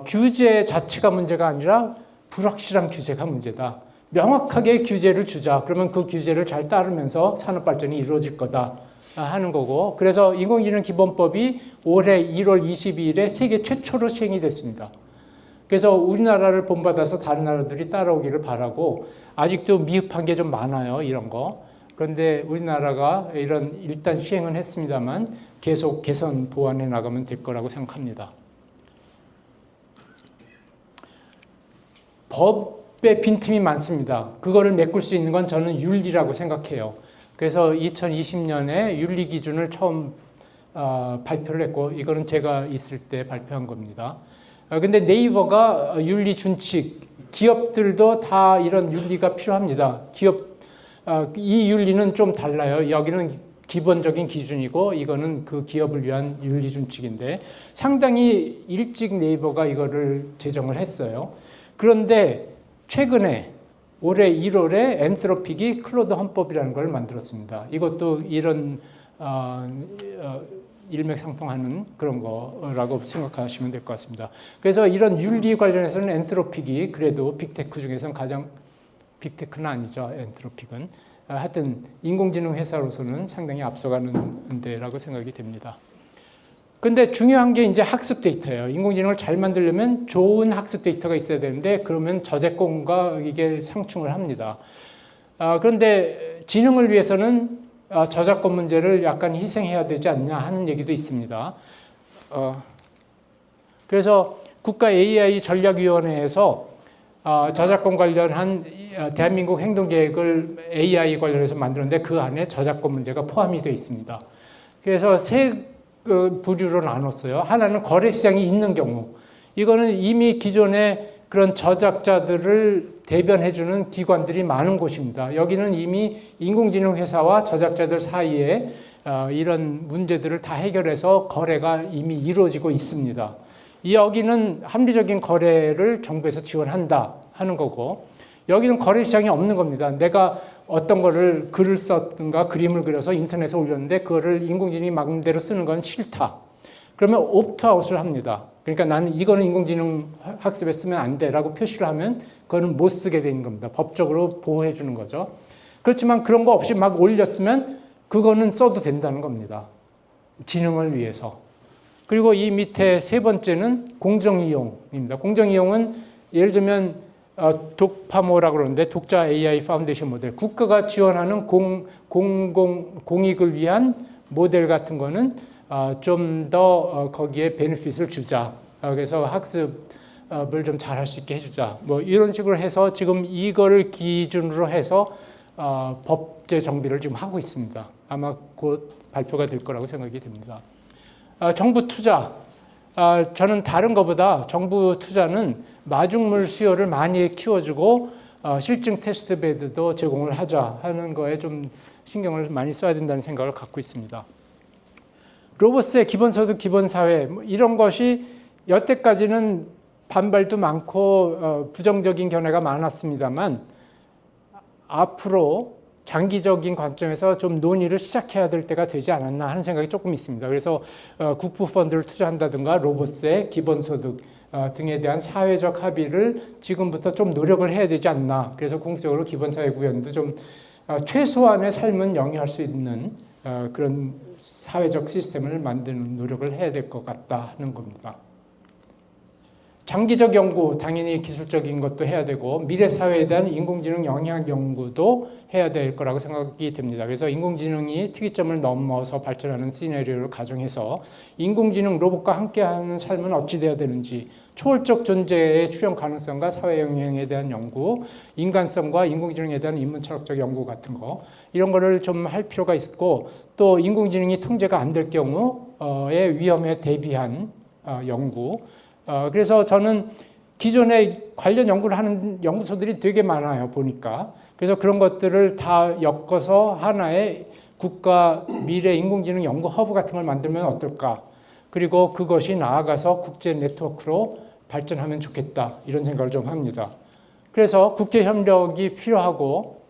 Speaker 1: 규제 자체가 문제가 아니라 불확실한 규제가 문제다. 명확하게 규제를 주자. 그러면 그 규제를 잘 따르면서 산업 발전이 이루어질 거다 하는 거고, 그래서 인공지능 기본법이 올해 1월 22일에 세계 최초로 시행이 됐습니다. 그래서 우리나라를 본받아서 다른 나라들이 따라오기를 바라고, 아직도 미흡한 게 좀 많아요, 이런 거. 그런데 우리나라가 이런 일단 시행은 했습니다만 계속 개선 보완해 나가면 될 거라고 생각합니다. 법에 빈틈이 많습니다. 그거를 메꿀 수 있는 건 저는 윤리라고 생각해요. 그래서 2020년에 윤리 기준을 처음 발표를 했고, 이거는 제가 있을 때 발표한 겁니다. 근데 네이버가 윤리 준칙, 기업들도 다 이런 윤리가 필요합니다. 이 윤리는 좀 달라요. 여기는 기본적인 기준이고, 이거는 그 기업을 위한 윤리 준칙인데, 상당히 일찍 네이버가 이거를 제정을 했어요. 그런데 최근에 올해 1월에 엔트로픽이 클로드 헌법이라는 걸 만들었습니다. 이것도 이런 일맥상통하는 그런 거라고 생각하시면 될 것 같습니다. 그래서 이런 윤리 관련해서는 엔트로픽이 그래도 빅테크 중에서는 가장, 빅테크는 아니죠, 엔트로픽은. 하여튼 인공지능 회사로서는 상당히 앞서가는 데라고 생각이 됩니다. 근데 중요한 게 이제 학습 데이터예요. 인공지능을 잘 만들려면 좋은 학습 데이터가 있어야 되는데, 그러면 저작권과 이게 상충을 합니다. 그런데 지능을 위해서는 저작권 문제를 약간 희생해야 되지 않냐 하는 얘기도 있습니다. 그래서 국가 AI 전략위원회에서 저작권 관련한 대한민국 행동계획을 AI 관련해서 만들었는데 그 안에 저작권 문제가 포함이 되어 있습니다. 그래서 세 부류로 나눴어요. 하나는 거래 시장이 있는 경우, 이거는 이미 기존에 그런 저작자들을 대변해주는 기관들이 많은 곳입니다. 여기는 이미 인공지능 회사와 저작자들 사이에 이런 문제들을 다 해결해서 거래가 이미 이루어지고 있습니다. 여기는 합리적인 거래를 정부에서 지원한다 하는 거고, 여기는 거래 시장이 없는 겁니다. 내가 어떤 거를 글을 썼든가 그림을 그려서 인터넷에 올렸는데 그거를 인공지능이 마음대로 쓰는 건 싫다. 그러면 옵트아웃을 합니다. 그러니까 나는 이거는 인공지능 학습에 쓰면 안 돼라고 표시를 하면 그거는 못 쓰게 되는 겁니다. 법적으로 보호해 주는 거죠. 그렇지만 그런 거 없이 막 올렸으면 그거는 써도 된다는 겁니다. 지능을 위해서. 그리고 이 밑에 세 번째는 공정이용입니다. 공정이용은 예를 들면 독파모라고 그러는데 독자 AI 파운데이션 모델, 국가가 지원하는 공익을 위한 모델 같은 거는 좀 더 거기에 베네핏을 주자. 그래서 학습을 좀 잘할 수 있게 해주자. 뭐 이런 식으로 해서 지금 이거를 기준으로 해서 법제 정비를 지금 하고 있습니다. 아마 곧 발표가 될 거라고 생각이 됩니다. 정부 투자. 저는 다른 것보다 정부 투자는 마중물 수요를 많이 키워주고 실증 테스트 베드도 제공을 하자 하는 거에 좀 신경을 많이 써야 된다는 생각을 갖고 있습니다. 로봇의 기본소득, 기본사회 이런 것이 여태까지는 반발도 많고 부정적인 견해가 많았습니다만 앞으로 장기적인 관점에서 좀 논의를 시작해야 될 때가 되지 않았나 하는 생각이 조금 있습니다. 그래서 국부 펀드를 투자한다든가 로봇의 기본소득 등에 대한 사회적 합의를 지금부터 좀 노력을 해야 되지 않나. 그래서 궁극적으로 기본사회 구현도 좀 최소한의 삶은 영위할 수 있는 그런 사회적 시스템을 만드는 노력을 해야 될 것 같다 하는 겁니다. 장기적 연구, 당연히 기술적인 것도 해야 되고 미래 사회에 대한 인공지능 영향 연구도 해야 될 거라고 생각이 됩니다. 그래서 인공지능이 특이점을 넘어서 발전하는 시나리오를 가정해서 인공지능 로봇과 함께하는 삶은 어찌 돼야 되는지, 초월적 존재의 출현 가능성과 사회 영향에 대한 연구, 인간성과 인공지능에 대한 인문철학적 연구 같은 거 이런 거를 좀 할 필요가 있고, 또 인공지능이 통제가 안 될 경우의 위험에 대비한 연구. 그래서 저는 기존에 관련 연구를 하는 연구소들이 되게 많아요, 보니까. 그래서 그런 것들을 다 엮어서 하나의 국가 미래 인공지능 연구 허브 같은 걸 만들면 어떨까. 그리고 그것이 나아가서 국제 네트워크로 발전하면 좋겠다. 이런 생각을 좀 합니다. 그래서 국제 협력이 필요하고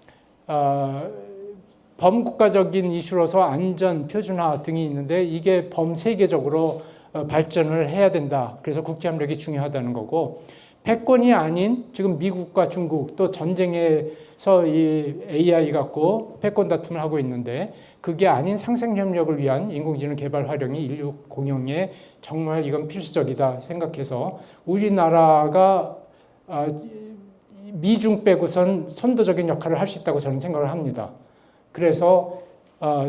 Speaker 1: 범국가적인 이슈로서 안전, 표준화 등이 있는데 이게 범세계적으로 발전을 해야 된다. 그래서 국제협력이 중요하다는 거고, 패권이 아닌 지금 미국과 중국 또 전쟁에서 이 AI 갖고 패권 다툼을 하고 있는데 그게 아닌 상생협력을 위한 인공지능 개발 활용이 인류 공용에 정말 이건 필수적이다 생각해서 우리나라가 미중 빼고선 선도적인 역할을 할 수 있다고 저는 생각을 합니다. 그래서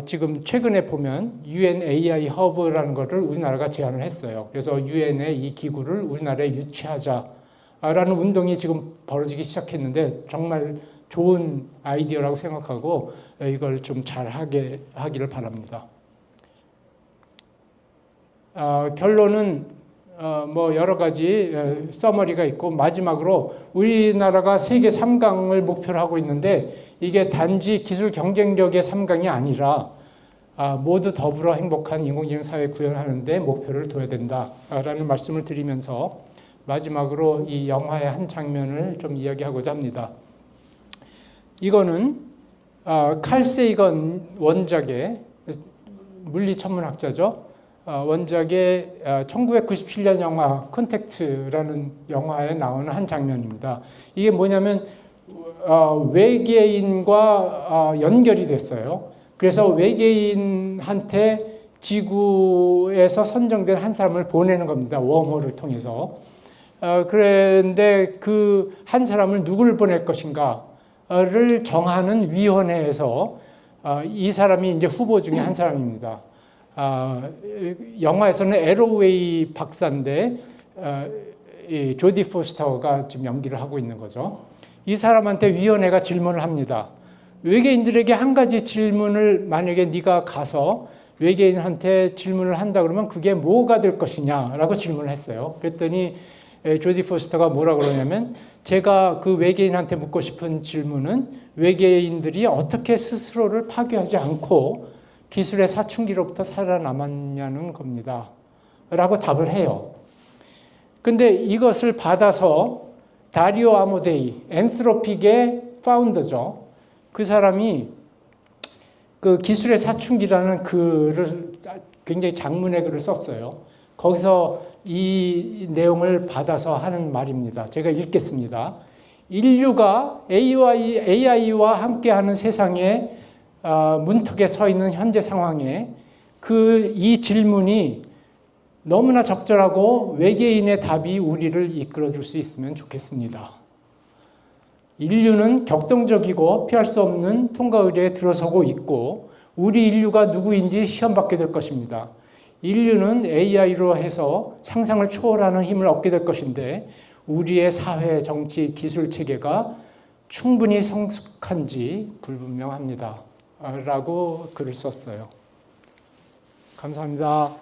Speaker 1: 지금 최근에 보면 UN AI 허브라는 것을 우리나라가 제안을 했어요. 그래서 UN의 이 기구를 우리나라에 유치하자라는 운동이 지금 벌어지기 시작했는데 정말 좋은 아이디어라고 생각하고 이걸 좀 잘 하기를 바랍니다. 결론은 뭐 여러 가지 서머리가 있고 마지막으로 우리나라가 세계 3강을 목표로 하고 있는데 이게 단지 기술 경쟁력의 3강이 아니라 모두 더불어 행복한 인공지능 사회 구현하는 데 목표를 둬야 된다라는 말씀을 드리면서 마지막으로 이 영화의 한 장면을 좀 이야기하고자 합니다. 이거는 칼 세이건 원작의 물리천문학자죠. 원작의 1997년 영화 컨택트라는 영화에 나오는 한 장면입니다. 이게 뭐냐면 외계인과 연결이 됐어요. 그래서 외계인한테 지구에서 선정된 한 사람을 보내는 겁니다. 웜홀을 통해서. 그런데 그 한 사람을 누구를 보낼 것인가를 정하는 위원회에서 이 사람이 이제 후보 중에 한 사람입니다. 영화에서는 에로웨이 박사인데 이 조디 포스터가 지금 연기를 하고 있는 거죠. 이 사람한테 위원회가 질문을 합니다. 외계인들에게 한 가지 질문을 만약에 네가 가서 외계인한테 질문을 한다 그러면 그게 뭐가 될 것이냐라고 질문을 했어요. 그랬더니 조디 포스터가 뭐라 그러냐면 제가 그 외계인한테 묻고 싶은 질문은 외계인들이 어떻게 스스로를 파괴하지 않고 기술의 사춘기로부터 살아남았냐는 겁니다. 라고 답을 해요. 근데 이것을 받아서 다리오 아모데이, 엔트로픽의 파운더죠. 그 사람이 그 기술의 사춘기라는 글을 굉장히 장문의 글을 썼어요. 거기서 이 내용을 받아서 하는 말입니다. 제가 읽겠습니다. 인류가 AI와 함께하는 세상에 문턱에 서 있는 현재 상황에 이 질문이 너무나 적절하고 외계인의 답이 우리를 이끌어줄 수 있으면 좋겠습니다. 인류는 격동적이고 피할 수 없는 통과 의례에 들어서고 있고 우리 인류가 누구인지 시험받게 될 것입니다. 인류는 AI로 해서 상상을 초월하는 힘을 얻게 될 것인데 우리의 사회, 정치, 기술 체계가 충분히 성숙한지 불분명합니다. 라고 글을 썼어요. 감사합니다.